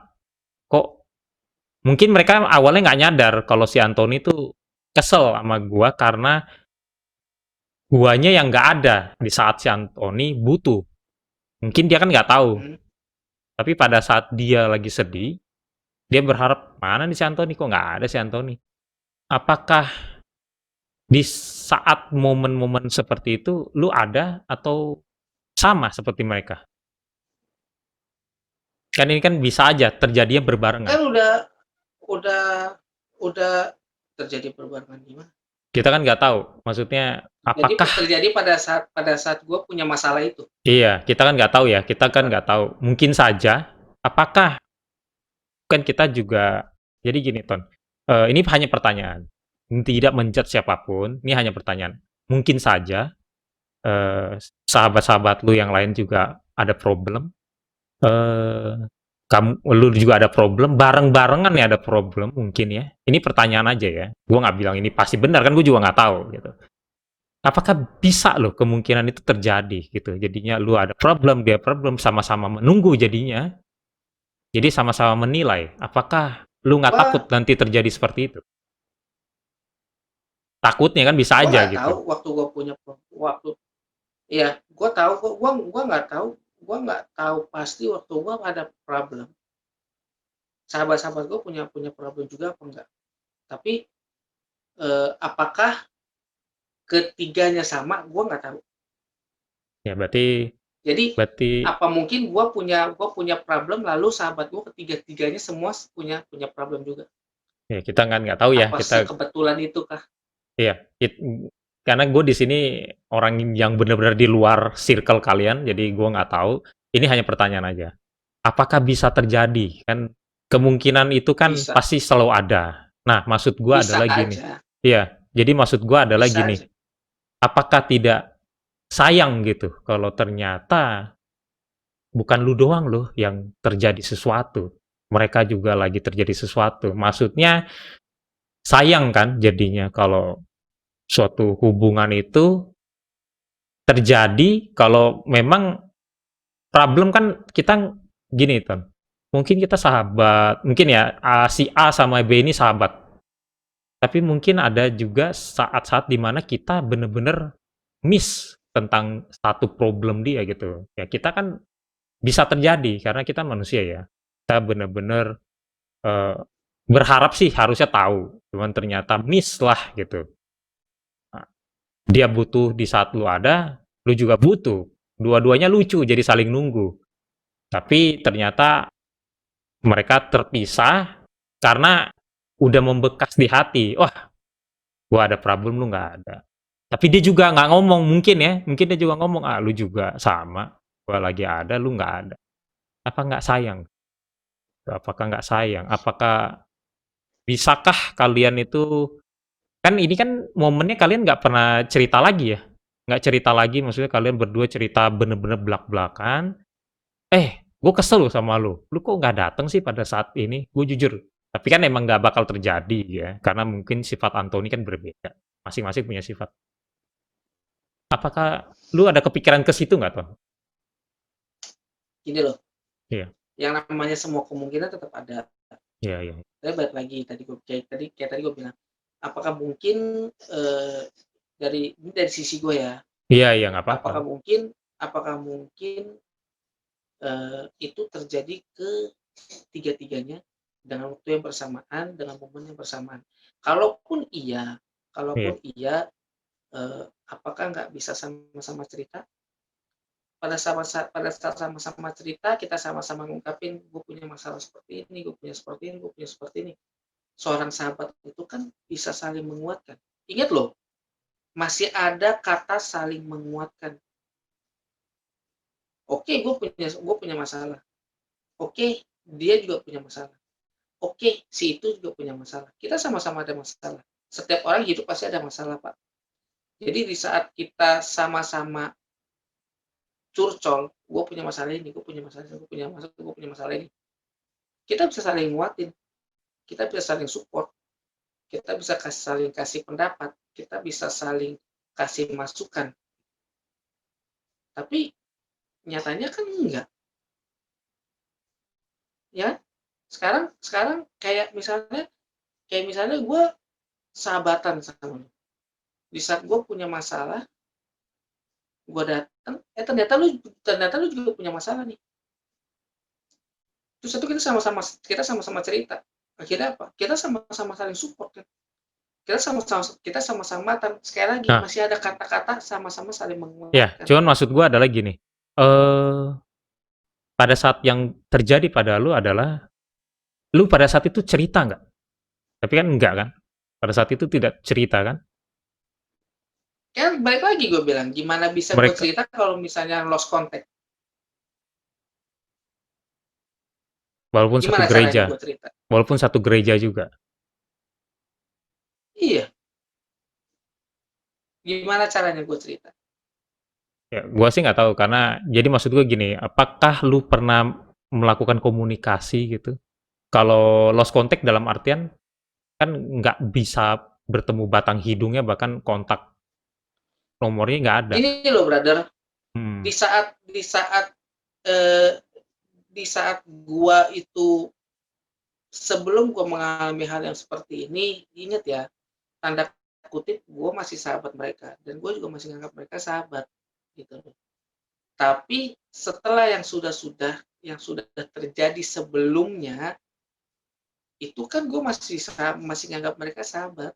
kok mungkin mereka awalnya nggak nyadar kalau si Anthony tuh kesel sama gua karena guanya yang nggak ada di saat si Anthony butuh. Mungkin dia kan nggak tahu, Mhm. tapi pada saat dia lagi sedih, dia berharap, "Mana nih si Anthony? Kok nggak ada si Anthony?" Apakah di saat momen-momen seperti itu, lu ada atau sama seperti mereka? Kan ini kan bisa aja terjadinya berbarengan. Kan udah udah terjadi perbarengan gimana? Kita kan nggak tahu, maksudnya Jadi apakah terjadi pada saat gue punya masalah itu. iya, kita kan nggak tahu ya, kita kan nggak tahu. Mungkin saja, apakah kan kita juga jadi gini, Ton, ini hanya pertanyaan, tidak men-judge siapapun, ini hanya pertanyaan. Mungkin saja, sahabat-sahabat lu yang lain juga ada problem, eee, lu juga ada problem, bareng-barengan ya ada problem mungkin ya. Ini pertanyaan aja ya, gua nggak bilang ini pasti benar, kan gua juga nggak tahu gitu. Apakah bisa loh kemungkinan itu terjadi gitu, jadinya lu ada problem, dia problem, sama-sama menunggu jadinya, jadi sama-sama menilai, apakah lu nggak takut Gua nanti terjadi seperti itu? Takutnya kan bisa gua aja nggak gitu. tahu waktu gua punya waktu iya, gua tahu kok, gua nggak tahu pasti waktu gua ada problem. Sahabat-sahabat gua punya punya problem juga apa enggak. Tapi, apakah ketiganya sama, gua nggak tahu. Ya berarti Jadi, berarti apa mungkin gua punya problem lalu sahabat gua ketiga-tiganya semua punya punya problem juga? ya kita kan nggak tahu ya, Apa kita sekebetulan itukah? iya, karena gue di sini orang yang benar-benar di luar circle kalian, jadi gue nggak tahu, ini hanya pertanyaan aja. Apakah bisa terjadi? Kan kemungkinan itu kan Bisa pasti selalu ada. Nah, maksud gue bisa adalah gini, aja iya, jadi maksud gue adalah bisa gini, aja. apakah tidak sayang gitu kalau ternyata bukan lu doang loh yang terjadi sesuatu, mereka juga lagi terjadi sesuatu. Maksudnya sayang kan jadinya kalau suatu hubungan itu terjadi kalau memang problem kan kita gini, Ton, mungkin kita sahabat, mungkin ya, si A sama B ini sahabat, tapi mungkin ada juga saat-saat di mana kita bener-bener miss tentang satu problem dia gitu. Ya kita kan bisa terjadi karena kita manusia ya. Kita bener-bener, eee, berharap sih harusnya tahu, cuman ternyata miss lah gitu. Dia butuh di saat lu ada, lu juga butuh. Dua-duanya lucu jadi saling nunggu. Tapi ternyata mereka terpisah karena udah membekas di hati. Wah, gua ada problem, lu nggak ada. Tapi dia juga nggak ngomong mungkin ya, mungkin dia juga ngomong, "Ah, lu juga sama, gua lagi ada, lu nggak ada." Apa nggak sayang? Apakah nggak sayang? Apakah bisakah kalian itu kan ini kan momennya kalian nggak pernah cerita lagi ya? Nggak cerita lagi, maksudnya kalian berdua cerita bener-bener blak-blakan, gue kesel loh sama lu. Lu kok nggak dateng sih pada saat ini? Gue jujur. Tapi kan emang nggak bakal terjadi ya, karena mungkin sifat Anthony kan berbeda. Masing-masing punya sifat. Apakah lu ada kepikiran ke situ nggak, Ton? Gini loh, Iya, yang namanya semua kemungkinan tetap ada. iya, iya. Tapi balik lagi kayak tadi gue bilang, apakah mungkin, ini dari sisi gue ya, Iya, iya, nggak apa-apa. apakah mungkin, itu terjadi ke tiga-tiganya? dengan waktu yang bersamaan, dengan momen yang bersamaan. Kalaupun iya Iya. apakah nggak bisa sama-sama cerita? Pada saat sama-sama cerita, kita sama-sama ngungkapin, "Gue punya masalah seperti ini, gue punya seperti ini, gue punya seperti ini." Seorang sahabat itu kan bisa saling menguatkan. Ingat loh, masih ada kata saling menguatkan. Oke, gue punya masalah. Oke, dia juga punya masalah. Oke, si itu juga punya masalah. Kita sama-sama ada masalah. Setiap orang hidup pasti ada masalah, Pak. Jadi di saat kita sama-sama curcol, gue punya masalah ini, gue punya masalah ini, gue punya masalah ini. Kita bisa saling nguatin, kita bisa saling support, kita bisa saling kasih pendapat, kita bisa saling kasih masukan. Tapi nyatanya kan enggak, ya. Sekarang kayak misalnya gue sahabatan sama lu. Di saat gue punya masalah, gue datang, ternyata lu juga punya masalah nih. Terus itu kita sama-sama cerita. Akhirnya apa? Kita sama-sama saling support kan. Kita sama-sama sekali lagi Nah, masih ada kata-kata sama-sama saling ya, menguatkan. cuman maksud gua adalah gini, eee, pada saat yang terjadi pada lu adalah, lu pada saat itu cerita nggak? Tapi kan enggak kan? Pada saat itu tidak cerita kan? Kan balik lagi gue bilang, gimana bisa gue Mereka cerita kalau misalnya lost contact? walaupun satu Gimana caranya gereja gue cerita? walaupun satu gereja juga. Iya, gimana caranya gue cerita? Ya, gua sih nggak tahu karena jadi maksud gua gini, apakah lu pernah melakukan komunikasi gitu? Kalau lost contact dalam artian kan nggak bisa bertemu batang hidungnya, bahkan kontak nomornya nggak ada. Ini loh brother, Mhm. di saat di saat eh, di saat gua itu sebelum gua mengalami hal yang seperti ini, ingat ya, tanda kutip gue masih sahabat mereka dan gue juga masih nganggap mereka sahabat gitu. Tapi setelah yang sudah terjadi sebelumnya, itu kan gue masih nganggap mereka sahabat.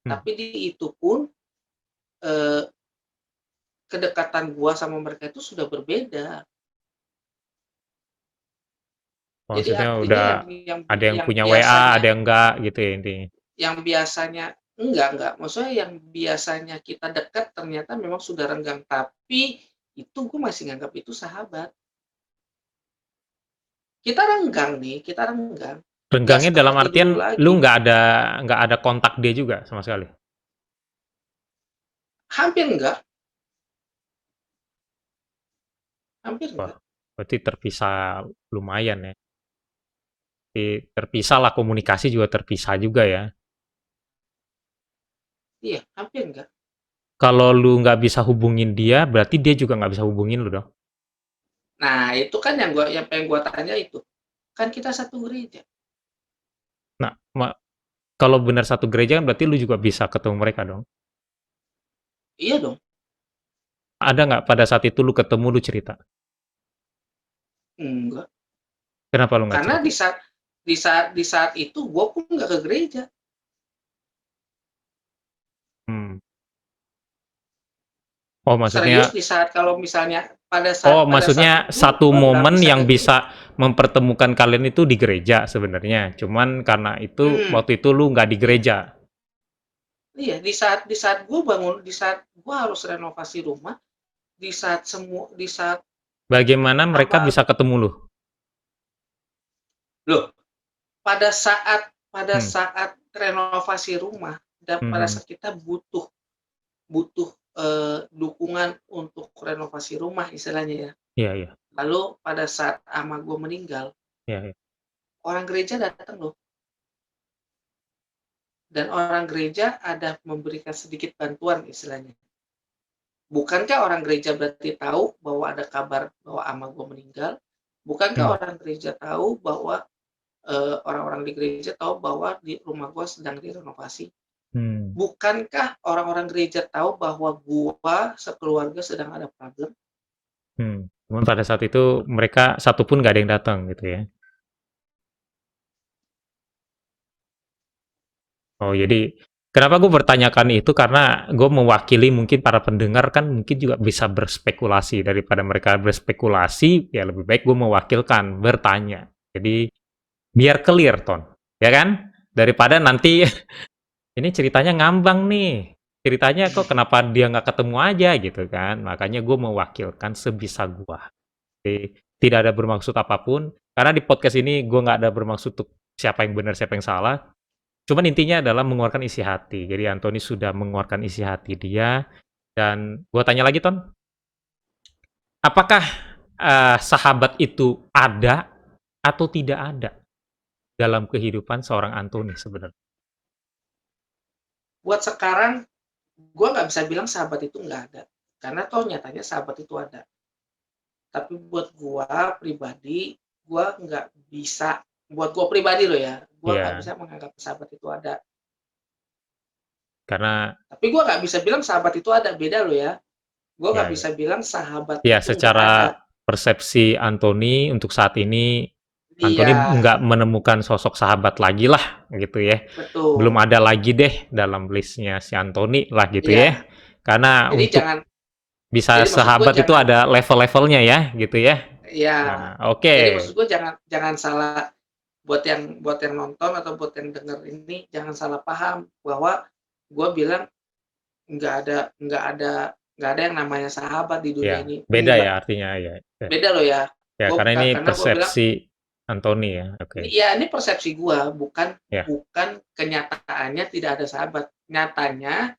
Hmm. Tapi itu pun eh, kedekatan gue sama mereka itu sudah berbeda. Jadi Maksudnya artinya udah yang ada yang yang punya WA, biasanya ada yang enggak gitu ya intinya? yang biasanya enggak, maksudnya yang biasanya kita dekat ternyata memang sudah renggang, tapi itu gue masih nganggap itu sahabat. Kita renggang, nggak Renggangnya dalam seperti artian dulu lu lagi. nggak ada kontak dia juga sama sekali? Hampir enggak, hampir Wah, enggak. berarti terpisah lumayan ya. Terpisah lah, komunikasi juga terpisah juga ya. Iya, hampir enggak. Kalau lu nggak bisa hubungin dia, berarti dia juga nggak bisa hubungin lu dong? Nah, itu kan yang pengen gua tanya itu. Kan kita satu gereja. Nah, kalau benar satu gereja kan berarti lu juga bisa ketemu mereka dong? Iya dong, Ada nggak pada saat itu lu ketemu, lu cerita? enggak. Kenapa lu nggak Karena cerita? di saat itu gua pun enggak ke gereja. Hmm. Oh, Serius maksudnya di saat kalau misalnya oh, pada saat maksudnya itu satu gua nggak momen bisa ke yang gereja. bisa mempertemukan kalian itu di gereja sebenarnya. Cuman karena itu, Hmm, waktu itu lu nggak di gereja. iya di saat gua harus renovasi rumah, di saat Bagaimana mereka apa bisa ketemu lu? loh, pada Hmm. saat renovasi rumah dan pada Mhm. saat kita butuh butuh dukungan untuk renovasi rumah istilahnya ya. Iya iya. Lalu pada saat ama gue meninggal, Iya iya. orang gereja datang loh. Dan orang gereja ada memberikan sedikit bantuan istilahnya. Bukankah orang gereja berarti tahu bahwa ada kabar bahwa ama gue meninggal? Bukankah Hmm. orang gereja tahu bahwa orang-orang di gereja tahu bahwa di rumah gue sedang direnovasi? Hmm. Bukankah orang-orang gereja tahu bahwa gua sekeluarga sedang ada problem? Cuman pada saat itu mereka satu pun nggak ada yang datang gitu ya? Oh, jadi kenapa gue bertanyakan itu karena gue mewakili mungkin para pendengar kan mungkin juga bisa berspekulasi daripada mereka berspekulasi ya lebih baik gue mewakilkan bertanya. Jadi biar clear Ton, ya kan? Daripada nanti ini ceritanya ngambang nih. Ceritanya kok kenapa dia nggak ketemu aja gitu kan? Makanya gue mewakilkan sebisa gue. Jadi, tidak ada bermaksud apapun. Karena di podcast ini gue nggak ada bermaksud untuk siapa yang benar siapa yang salah. Cuman intinya adalah mengeluarkan isi hati. Jadi Anthony sudah mengeluarkan isi hati dia, dan gua tanya lagi, Ton, apakah, sahabat itu ada atau tidak ada dalam kehidupan seorang Anthony sebenarnya? Buat sekarang, gue nggak bisa bilang sahabat itu nggak ada. Karena toh nyatanya sahabat itu ada. Tapi buat gue pribadi, gue nggak bisa, buat gue pribadi loh ya, gue nggak Iya, bisa menganggap sahabat itu ada. karena Tapi gue nggak bisa bilang sahabat itu ada, beda loh ya. Gue ya nggak ya. bisa bilang sahabat Ya, itu nggak ada. secara persepsi Anthony untuk saat ini, Iya, Anthony nggak menemukan sosok sahabat lagi lah, gitu ya. Belum betul. ada lagi deh dalam list-nya si Anthony lah, gitu ya. Iya. Karena Jadi untuk jangan, bisa jadi maksud gue sahabat itu jangan, ada level-levelnya ya, gitu ya. ya. Nah, Jadi oke. maksud gue jangan jangan salah, buat yang nonton atau buat yang denger ini jangan salah paham bahwa gue bilang nggak ada yang namanya sahabat di dunia Ya, ini. beda Enggak, ya artinya ya. Ya, beda loh ya. ya, Gue karena ini karena gue bilang persepsi Anthony ya. Oke. ini persepsi gue, bukan Ya. bukan kenyataannya tidak ada sahabat. Nyatanya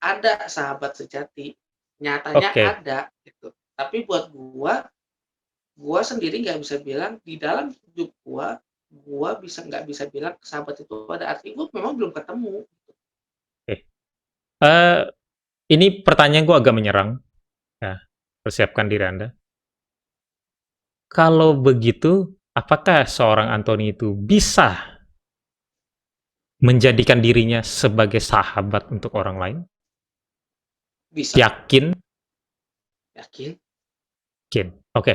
ada sahabat sejati. Nyatanya Oke. ada gitu. Tapi buat gua sendiri nggak bisa bilang di dalam hidup gua nggak bisa bilang sahabat itu ada. Artinya gua memang belum ketemu. Oke. Eh, ini pertanyaan gua agak menyerang. Ya, persiapkan diri Anda. Kalau begitu, apakah seorang Anthony itu bisa menjadikan dirinya sebagai sahabat untuk orang lain? Bisa, Yakin? yakin. Yakin. Oke.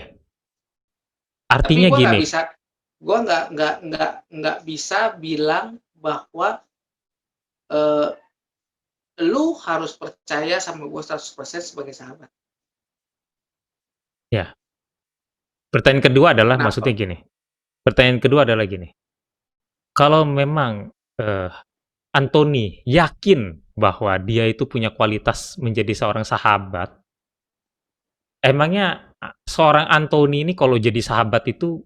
Tapi Artinya gua gini. nggak bisa, gua nggak bisa bilang bahwa eh, lu harus percaya sama gua 100% sebagai sahabat. Ya. Pertanyaan kedua adalah maksudnya Kenapa? gini. Pertanyaan kedua adalah gini. Kalau memang Anthony yakin bahwa dia itu punya kualitas menjadi seorang sahabat, emangnya seorang Anthony ini kalau jadi sahabat itu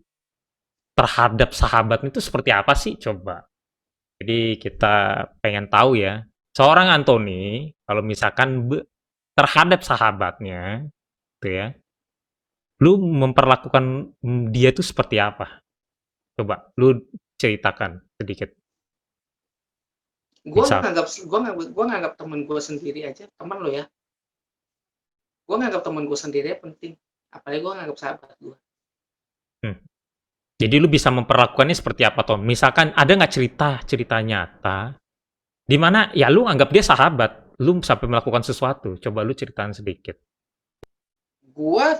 terhadap sahabatnya itu seperti apa sih coba? Jadi kita pengen tahu ya, seorang Anthony kalau misalkan terhadap sahabatnya, gitu ya, lu memperlakukan dia itu seperti apa? Coba lu ceritakan sedikit. Gua Misal, nganggap gua nganggap temen gua sendiri aja teman lo ya. Gua nganggap temen gua sendiri penting. Apalagi gua nganggap sahabat gua. hmm, jadi lu bisa memperlakukannya seperti apa, Tom? Misalkan ada nggak cerita nyata, di mana ya lu anggap dia sahabat, lu sampai melakukan sesuatu, coba lu ceritain sedikit. Gua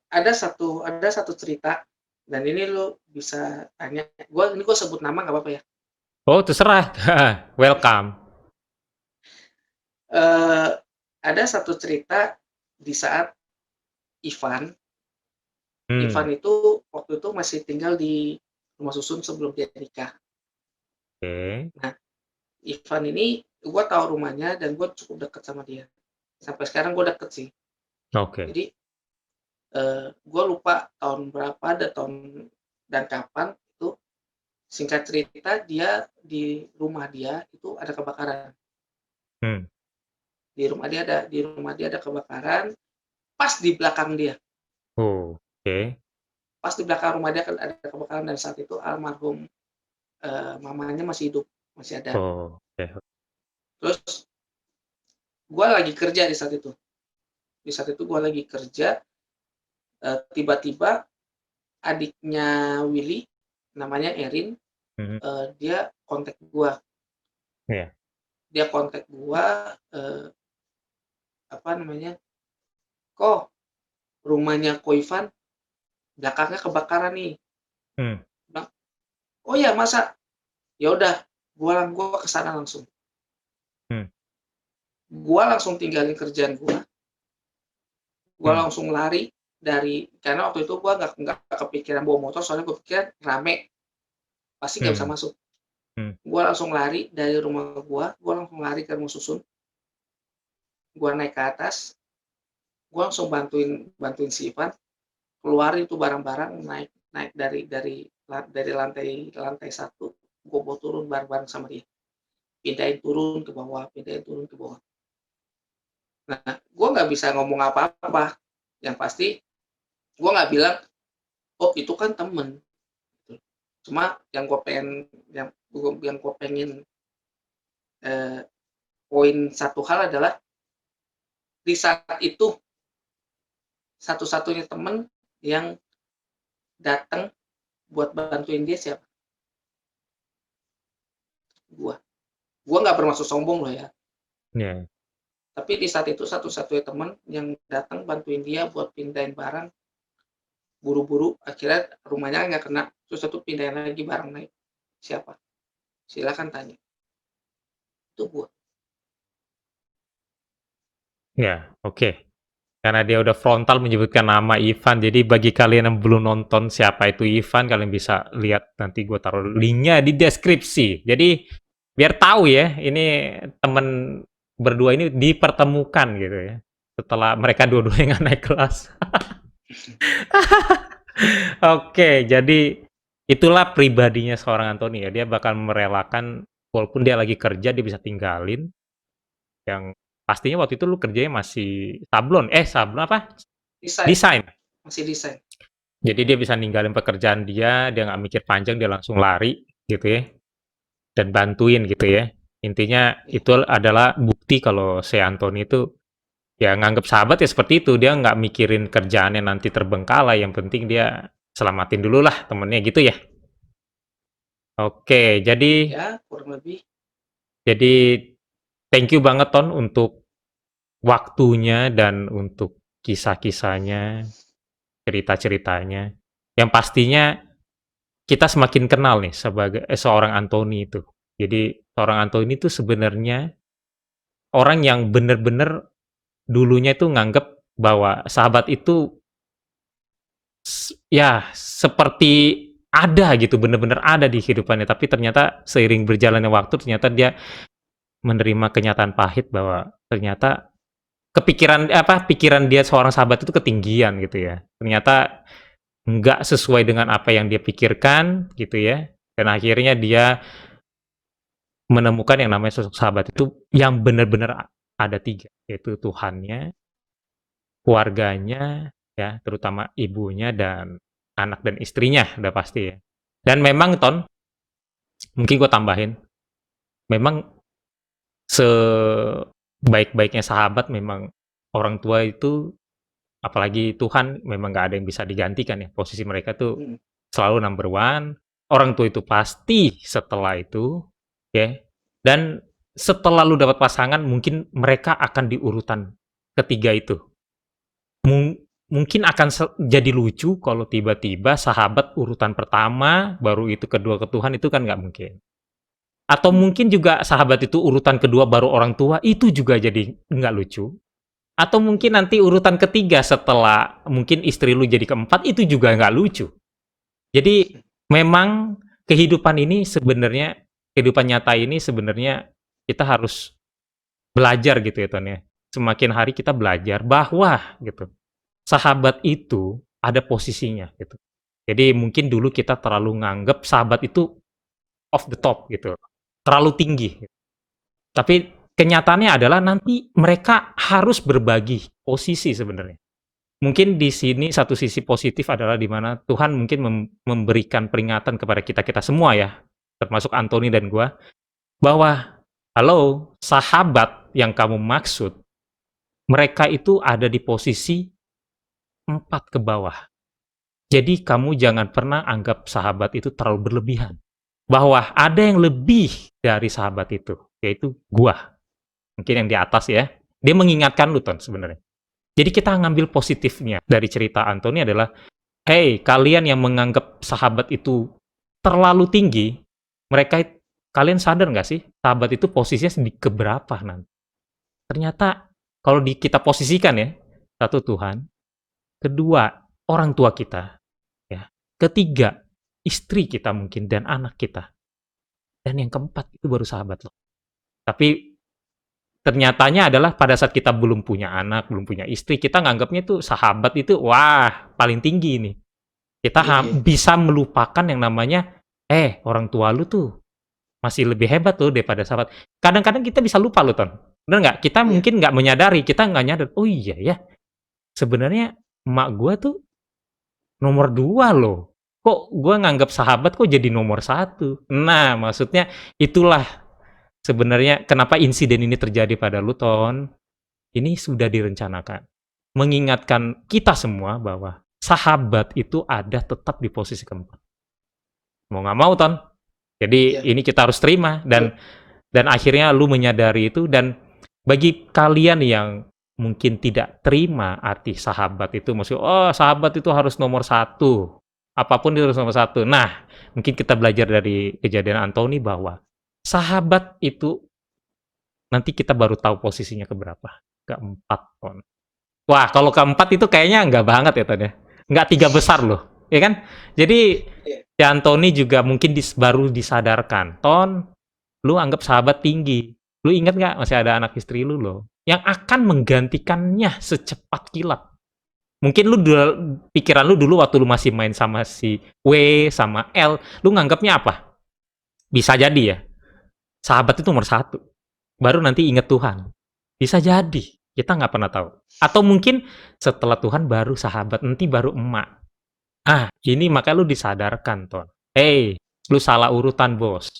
ada satu cerita, dan ini lo bisa tanya. Gua sebut nama nggak apa-apa ya? Oh terserah, welcome. Eh, ada satu cerita di saat Ivan. Hmm, Ivan itu waktu itu masih tinggal di rumah susun sebelum dia nikah. oke, Nah, Ivan ini gua tahu rumahnya dan gua cukup dekat sama dia. Sampai sekarang gua deket sih. oke, Jadi gue lupa tahun berapa dan kapan itu. Singkat cerita, di rumah dia itu ada kebakaran. hmm, Di rumah dia ada kebakaran, pas di belakang dia. oh, oke, Pas di belakang rumah dia kan ada kebakaran, dan saat itu almarhum mamanya masih hidup, masih ada. oh, oke, Terus gue lagi kerja di saat itu. Di saat itu gue lagi kerja, tiba-tiba adiknya Willy, namanya Erin, mhm, dia kontak gue. iya, Dia kontak gue, apa namanya, "Kok rumahnya Ko Ivan belakangnya kebakaran nih." hmm, Bilang, "Oh ya, masa?" Ya udah, gua ke sana langsung. Hmm. Gua langsung tinggalin kerjaan gua Hmm. langsung lari karena waktu itu gua nggak kepikiran bawa motor, soalnya gua pikir rame, pasti nggak bisa Hmm. masuk. Hmm. Gua langsung lari dari rumah gua langsung lari ke rumah susun, gua naik ke atas, gua langsung bantuin si Ivan keluarin itu barang-barang, naik naik dari lantai 1, gua bawa turun bareng-bareng sama dia. Pindahin turun ke bawah, pindahin turun ke bawah. Nah, gua nggak bisa ngomong apa-apa, yang pasti gua nggak bilang, "Oh, itu kan temen," gitu. Cuma yang gua pengen, eee, poin satu hal adalah di saat itu satu-satunya temen yang datang buat bantuin dia siapa? Gua. Gua nggak bermaksud sombong loh ya, Ya. tapi di saat itu satu-satunya temen yang datang bantuin dia buat pindahin barang, buru-buru, akhirnya rumahnya nggak kena, terus itu pindahin lagi barang naik. Siapa? Silakan tanya. Itu gua. Ya, oke. Karena dia udah frontal menyebutkan nama Ivan, jadi bagi kalian yang belum nonton siapa itu Ivan, kalian bisa lihat nanti gue taruh linknya di deskripsi. Jadi biar tahu ya, ini temen berdua ini dipertemukan gitu ya. Setelah mereka dua-duanya nggak naik kelas. Oke, jadi itulah pribadinya seorang Anthony ya. Dia bakal merelakan, walaupun dia lagi kerja, dia bisa tinggalin. Yang pastinya waktu itu lu kerjanya masih sablon apa? Desain, Desain. masih desain. Jadi dia bisa ninggalin pekerjaan dia nggak mikir panjang, dia langsung lari gitu ya, dan bantuin gitu ya. Intinya Iya. itu adalah bukti kalau si Anthony itu ya nganggep sahabat ya seperti itu, dia nggak mikirin kerjaannya nanti terbengkalai, yang penting dia selamatin dulu lah temennya gitu ya. Oke, Ya, kurang lebih. jadi thank you banget Ton untuk waktunya dan untuk kisah-kisahnya, cerita-ceritanya. Yang pastinya kita semakin kenal nih sebagai seorang Anthony itu. Jadi seorang Anthony itu sebenarnya orang yang bener-bener dulunya itu nganggep bahwa sahabat itu ya seperti ada gitu, bener-bener ada di kehidupannya. Tapi ternyata seiring berjalannya waktu ternyata dia menerima kenyataan pahit bahwa ternyata pikiran dia seorang sahabat itu ketinggian gitu ya. Ternyata nggak sesuai dengan apa yang dia pikirkan gitu ya. Dan akhirnya dia menemukan yang namanya sosok sahabat itu yang benar-benar ada 3, yaitu Tuhannya, keluarganya, ya, terutama ibunya dan anak dan istrinya, udah pasti ya. Dan memang Ton, mungkin gue tambahin, memang sebaik-baiknya sahabat memang orang tua itu, apalagi Tuhan, memang nggak ada yang bisa digantikan ya. Posisi mereka tuh Mhm. selalu number one. Orang tua itu pasti setelah itu, ya. Dan setelah lu dapat pasangan, mungkin mereka akan di urutan ketiga itu. Mungkin akan jadi lucu kalau tiba-tiba sahabat urutan pertama, baru itu kedua ke Tuhan, itu kan nggak mungkin. Atau mungkin juga sahabat itu urutan kedua baru orang tua, itu juga jadi nggak lucu. Atau mungkin nanti urutan ketiga setelah mungkin istri lu jadi keempat, itu juga nggak lucu. Jadi memang kehidupan nyata ini sebenarnya kita harus belajar gitu ya Ton ya. Semakin hari kita belajar bahwa gitu, sahabat itu ada posisinya gitu. Jadi mungkin dulu kita terlalu nganggep sahabat itu off the top gitu, terlalu tinggi. Tapi kenyataannya adalah nanti mereka harus berbagi posisi sebenarnya. Mungkin di sini satu sisi positif adalah di mana Tuhan mungkin memberikan peringatan kepada kita-kita semua ya, termasuk Anthony dan gua, bahwa, "Halo, sahabat yang kamu maksud, mereka itu ada di posisi 4 ke bawah. Jadi kamu jangan pernah anggap sahabat itu terlalu berlebihan. Bahwa ada yang lebih dari sahabat itu, yaitu gua." Mungkin yang di atas ya. Dia mengingatkan lu, Ton, sebenarnya. Jadi kita ngambil positifnya dari cerita Anthony adalah, hey, kalian yang menganggap sahabat itu terlalu tinggi, mereka kalian sadar nggak sih, sahabat itu posisinya di keberapa nanti? Ternyata kalau kita posisikan ya, satu Tuhan, kedua orang tua kita, ya, ketiga istri kita mungkin dan anak kita, dan yang keempat itu baru sahabat loh. Tapi ternyatanya adalah pada saat kita belum punya anak, belum punya istri, kita nganggapnya tuh sahabat itu wah paling tinggi nih. Kita Iya. bisa melupakan yang namanya, orang tua lu tuh masih lebih hebat loh daripada sahabat. Kadang-kadang kita bisa lupa loh, Ton. Bener nggak? Kita Iya. mungkin nggak menyadari, kita nggak nyadar, oh iya ya, sebenarnya emak gua tuh nomor 2 loh. Kok gua nganggap sahabat kok jadi nomor 1? Nah, maksudnya itulah sebenarnya kenapa insiden ini terjadi pada lu, Ton. Ini sudah direncanakan. Mengingatkan kita semua bahwa sahabat itu ada tetap di posisi keempat. Mau nggak mau, Ton. Jadi Iya. ini kita harus terima dan akhirnya lu menyadari itu dan bagi kalian yang mungkin tidak terima arti sahabat itu maksudnya, oh sahabat itu harus nomor 1. Apapun itu harus nomor 1. Nah, mungkin kita belajar dari kejadian Anthony bahwa sahabat itu nanti kita baru tahu posisinya keberapa. Keempat, Ton. Wah, kalau keempat itu kayaknya nggak banget ya, Ton ya. Nggak 3 besar loh, ya kan? Jadi Iya. si Anthony juga mungkin baru disadarkan, Ton, lu anggap sahabat tinggi. Lu ingat nggak masih ada anak istri lu loh, yang akan menggantikannya secepat kilat. Mungkin pikiran lu dulu waktu lu masih main sama si W, sama L, lu nganggapnya apa? Bisa jadi ya, sahabat itu nomor 1. Baru nanti inget Tuhan. Bisa jadi, kita nggak pernah tahu. Atau mungkin setelah Tuhan baru sahabat, nanti baru emak. Ini maka lu disadarkan, Ton. Hey, lu salah urutan, bos.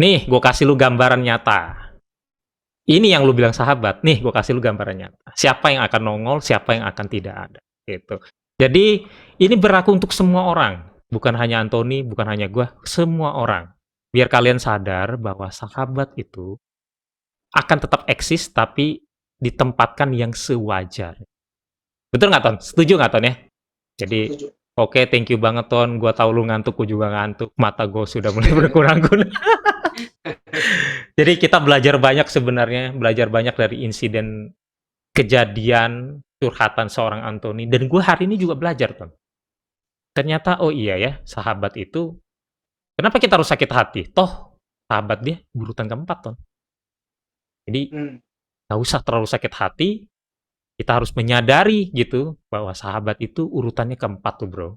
Nih, gue kasih lu gambaran nyata. Ini yang lu bilang sahabat. Nih, gue kasih lu gambaran nyata. Siapa yang akan nongol, siapa yang akan tidak ada. Gitu. Jadi, ini berlaku untuk semua orang. Bukan hanya Anthony, bukan hanya gue. Semua orang. Biar kalian sadar bahwa sahabat itu akan tetap eksis, tapi ditempatkan yang sewajar. Betul nggak, Ton? Setuju nggak, Ton ya? Jadi, Setuju. oke, thank you banget, Ton. Gua tahu lu ngantuk, gua juga ngantuk. Mata gue sudah mulai berkurang. Jadi kita belajar banyak sebenarnya, belajar banyak dari insiden kejadian curhatan seorang Anthony. Dan gue hari ini juga belajar, Ton. Ternyata, oh iya ya, sahabat itu, kenapa kita harus sakit hati? Toh, sahabat dia urutan keempat, Ton. Jadi, nggak usah terlalu sakit hati, kita harus menyadari gitu, bahwa sahabat itu urutannya keempat tuh, bro.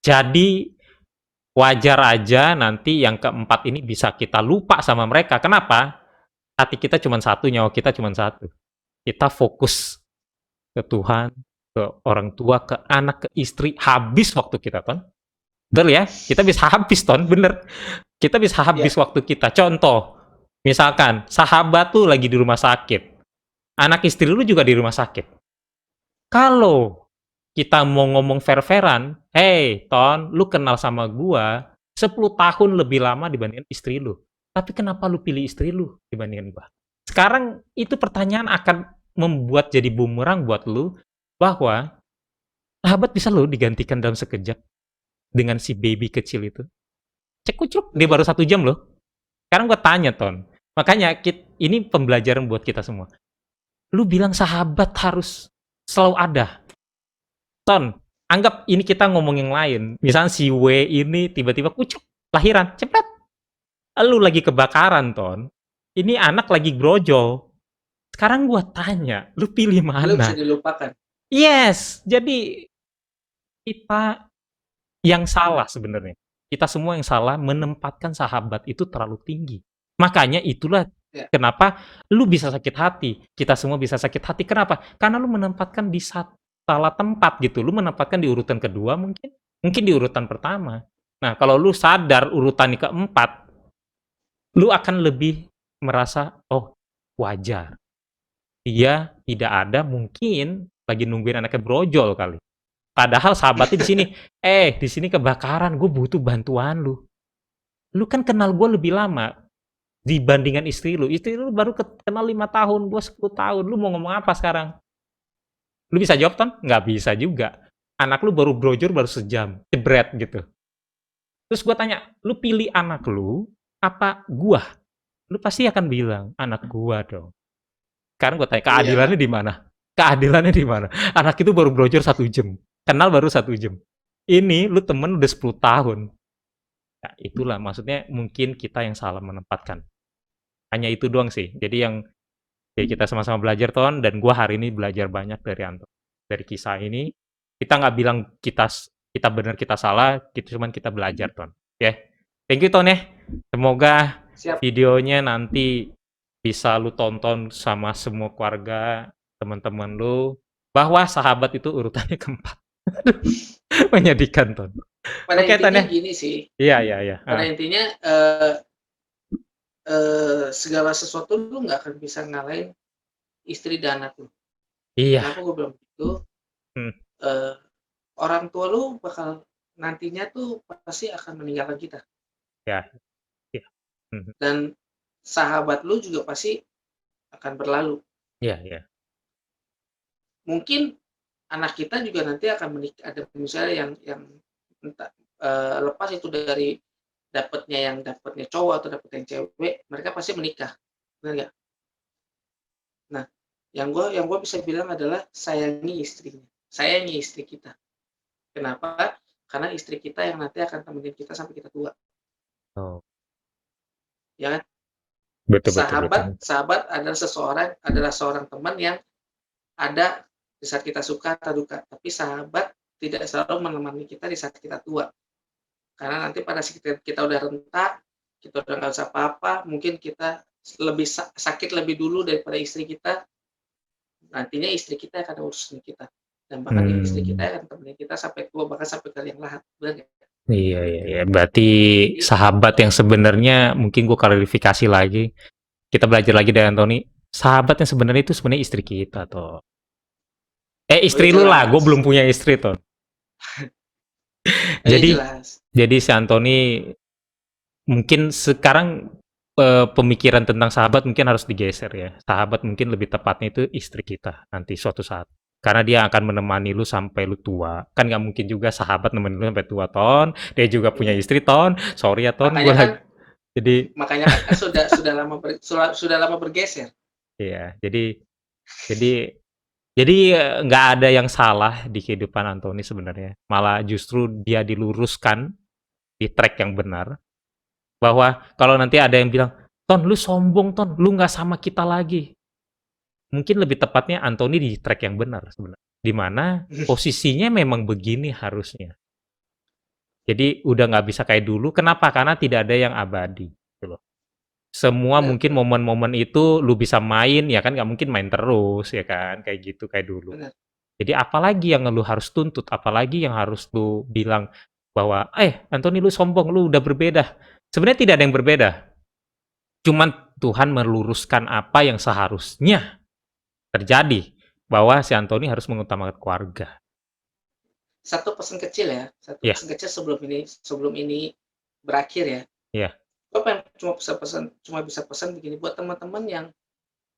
Jadi, wajar aja nanti yang keempat ini bisa kita lupa sama mereka. Kenapa? Hati kita cuma satu, nyawa kita cuma satu. Kita fokus ke Tuhan, ke orang tua, ke anak, ke istri. Habis waktu kita, Ton. Betul ya? Kita bisa habis, Ton. Bener. Kita bisa habis waktu kita. Contoh, misalkan sahabat tuh lagi di rumah sakit. Anak istri lu juga di rumah sakit. Kalau kita mau ngomong fair-fairan, hey, Ton, lu kenal sama gua 10 tahun lebih lama dibandingin istri lu. Tapi kenapa lu pilih istri lu dibandingin gua? Sekarang itu pertanyaan akan membuat jadi bumerang buat lu, bahwa sahabat bisa lo digantikan dalam sekejap dengan si baby kecil itu. Cek kucuk, dia baru 1 jam loh. Sekarang gua tanya, Ton. Makanya ini pembelajaran buat kita semua. Lu bilang sahabat harus selalu ada. Ton, anggap ini kita ngomong yang lain. Misalnya si W ini tiba-tiba kucuk, lahiran, cepet. Lu lagi kebakaran, Ton. Ini anak lagi brojol. Sekarang gua tanya, lu pilih Lu bisa mana? dilupakan. Yes, jadi kita yang salah sebenarnya. Kita semua yang salah menempatkan sahabat itu terlalu tinggi. Makanya itulah kenapa lu bisa sakit hati. Kita semua bisa sakit hati. Kenapa? Karena lu menempatkan di salah tempat gitu. Lu menempatkan di urutan kedua mungkin di urutan pertama. Nah, kalau lu sadar urutan keempat, lu akan lebih merasa, oh, wajar. Dia tidak ada, mungkin lagi nungguin anaknya brojol kali. Padahal sahabatnya di sini, di sini kebakaran, gue butuh bantuan lu. Lu kan kenal gue lebih lama dibandingkan istri lu. Istri lu baru kenal 5 tahun, gue 10 tahun. Lu mau ngomong apa sekarang? Lu bisa jawab, Ton? Nggak bisa juga. Anak lu baru brojol baru sejam, jebret gitu. Terus gue tanya, lu pilih anak lu Apa gua? Lu pasti akan bilang, "Anak gua dong." Sekarang gua tanya, Iya, keadilannya di mana? Keadilannya di mana? Anak itu baru brojol 1 jam, kenal baru 1 jam. Ini lu temen udah 10 tahun. Nah, itulah maksudnya mungkin kita yang salah menempatkan. Hanya itu doang sih. Jadi kita sama-sama belajar Ton, dan gua hari ini belajar banyak dari Anto. Dari kisah ini, kita nggak bilang kita benar kita salah, cuman kita belajar Ton. Ya, thank you Ton ya. Semoga siap. videonya nanti bisa lu tonton sama semua keluarga, teman-teman lu, bahwa sahabat itu urutannya keempat. Menyedihkan Ton. Pada Oke Ton intinya ya. gini sih, Iya iya iya. pada intinya segala sesuatu lu nggak akan bisa ngalahin istri dan anak lu. Iya. Kenapa gue bilang begitu? Hmm. Eh, orang tua lu bakal nantinya tuh pasti akan meninggalkan kita, Ya. Iya. Mhm. dan sahabat lu juga pasti akan berlalu. Iya iya. Mungkin anak kita juga nanti akan menikah, ada misalnya yang entah lepas itu dari dapatnya cowok atau dapet yang cewek, mereka pasti menikah, benar nggak? Nah, yang gue bisa bilang adalah sayangi istrinya, sayangi istri kita. Kenapa? Karena istri kita yang nanti akan temenin kita sampai kita tua, Oh, ya kan? betul betul betul. Sahabat adalah seorang teman yang ada di saat kita suka atau duka, tapi sahabat tidak selalu menemani kita di saat kita tua. Karena nanti pada saat kita udah renta, kita udah nggak usah apa-apa, mungkin kita lebih sakit lebih dulu daripada istri kita, nantinya istri kita akan urusin kita. Dan bahkan istri kita Hmm. akan temenin kita sampai tua, bahkan sampai ke liang lahat. Benar nggak? Iya iya iya. Berarti Jadi, sahabat yang sebenarnya mungkin gue klarifikasi lagi. Kita belajar lagi dari Anthony. Sahabat yang sebenarnya itu sebenarnya istri kita toh. oh ya Istri lu lah. Gue belum jelas. punya istri toh. Oh ya Jadi jelas. jadi si Anthony mungkin sekarang pemikiran tentang sahabat mungkin harus digeser ya. Sahabat mungkin lebih tepatnya itu istri kita nanti suatu saat. Karena dia akan menemani lu sampai lu tua. Kan nggak mungkin juga sahabat nemenin lu sampai tua, Ton. Dia juga punya Iya. istri, Ton. Sorry ya, Ton. Gue Makanya kan lagi. Jadi, makanya kan sudah lama bergeser. iya. Jadi nggak ada yang salah di kehidupan Anthony sebenarnya. Malah justru dia diluruskan di track yang benar. Bahwa kalau nanti ada yang bilang, Ton, lu sombong, Ton. Lu nggak sama kita lagi. Mungkin lebih tepatnya Anthony di track yang benar sebenarnya. Di mana posisinya memang begini harusnya. Jadi udah nggak bisa kayak dulu. Kenapa? Karena tidak ada yang abadi. Gitu loh. Semua Benar, mungkin benar, momen-momen itu lu bisa main, ya kan nggak mungkin main terus, ya kan? Kayak gitu, kayak dulu. benar. Jadi apalagi yang lu harus tuntut, apalagi yang harus lu bilang bahwa, Anthony lu sombong, lu udah berbeda. Sebenarnya tidak ada yang berbeda. Cuman Tuhan meluruskan apa yang seharusnya terjadi. Bahwa si Anthony harus mengutamakan keluarga. Satu Ya, pesan kecil sebelum ini berakhir ya. ya. Gue pengen cuma bisa pesan begini buat teman-teman yang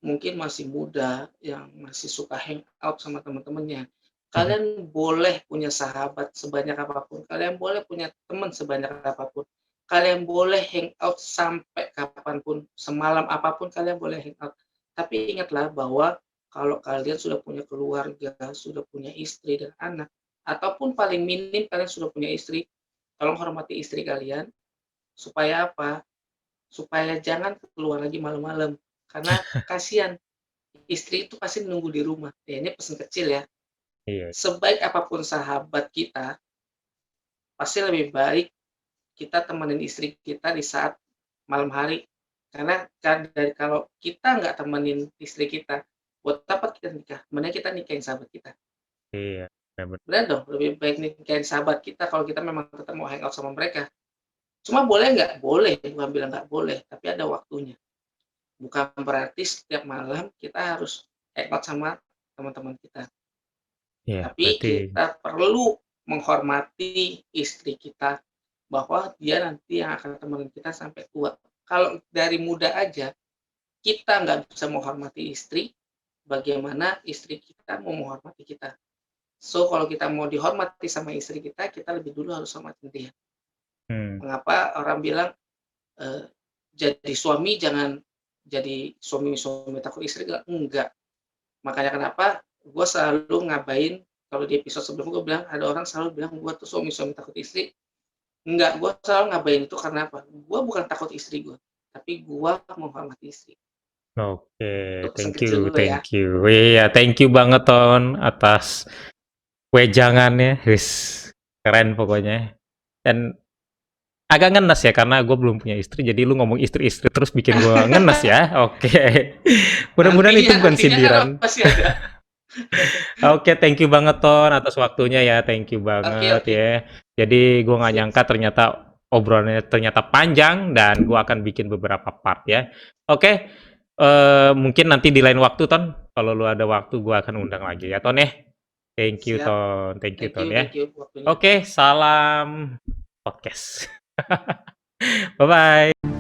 mungkin masih muda, yang masih suka hangout sama teman-temannya. Mhm. Kalian boleh punya sahabat sebanyak apapun, kalian boleh punya teman sebanyak apapun, kalian boleh hangout sampai kapanpun, semalam apapun kalian boleh hangout. Tapi ingatlah bahwa kalau kalian sudah punya keluarga, sudah punya istri dan anak, ataupun paling minim kalian sudah punya istri, tolong hormati istri kalian. Supaya apa? Supaya jangan keluar lagi malam-malam. Karena kasihan, istri itu pasti nunggu di rumah. Ya, ini pesan kecil ya. Iya. Sebaik apapun sahabat kita, pasti lebih baik kita temenin istri kita di saat malam hari. Karena kalau kita nggak temenin istri kita, buat apa kita nikah? Mending kita nikahin sahabat kita. Iya, benar. Benar dong, lebih baik nikahin sahabat kita kalau kita memang tetap mau hangout sama mereka. Cuma boleh nggak? Boleh, bukan bilang nggak boleh, tapi ada waktunya. Bukan berarti setiap malam kita harus hangout sama teman-teman kita. Iya, Tapi berarti kita perlu menghormati istri kita, bahwa dia nanti yang akan temenin kita sampai tua. Kalau dari muda aja kita nggak bisa menghormati istri, bagaimana istri kita mau menghormati kita? So, kalau kita mau dihormati sama istri kita lebih dulu harus hormatin dia. hmm, Mengapa orang bilang, jadi suami jangan jadi suami takut istri, enggak. Makanya kenapa gue selalu ngabain, kalau di episode sebelum gue bilang ada orang selalu bilang gue tuh suami takut istri. Enggak, gue selalu ngabain itu karena apa? Gue bukan takut istri gue, tapi gue menghormati istri. Oke, Itu pesan thank kecil you, dulu ya. thank you. Iya, thank you banget Ton atas wejangannya, keren pokoknya. Dan agak ngenes ya karena gue belum punya istri, jadi lu ngomong istri-istri terus bikin gue ngenes ya. Oke, mudah-mudahan itu bukan Nantinya kan sindiran. pasti ada. Oke, thank you banget Ton atas waktunya ya, thank you banget Oke. ya. Jadi gue nggak nyangka Sip. ternyata obrolannya ternyata panjang dan gue akan bikin beberapa part ya. Oke, mungkin nanti di lain waktu Ton, kalau lu ada waktu gue akan undang lagi ya Ton ya. Thank you Siap. Ton, thank you Ton ya. Thank you waktunya. Oke, salam podcast. Bye bye.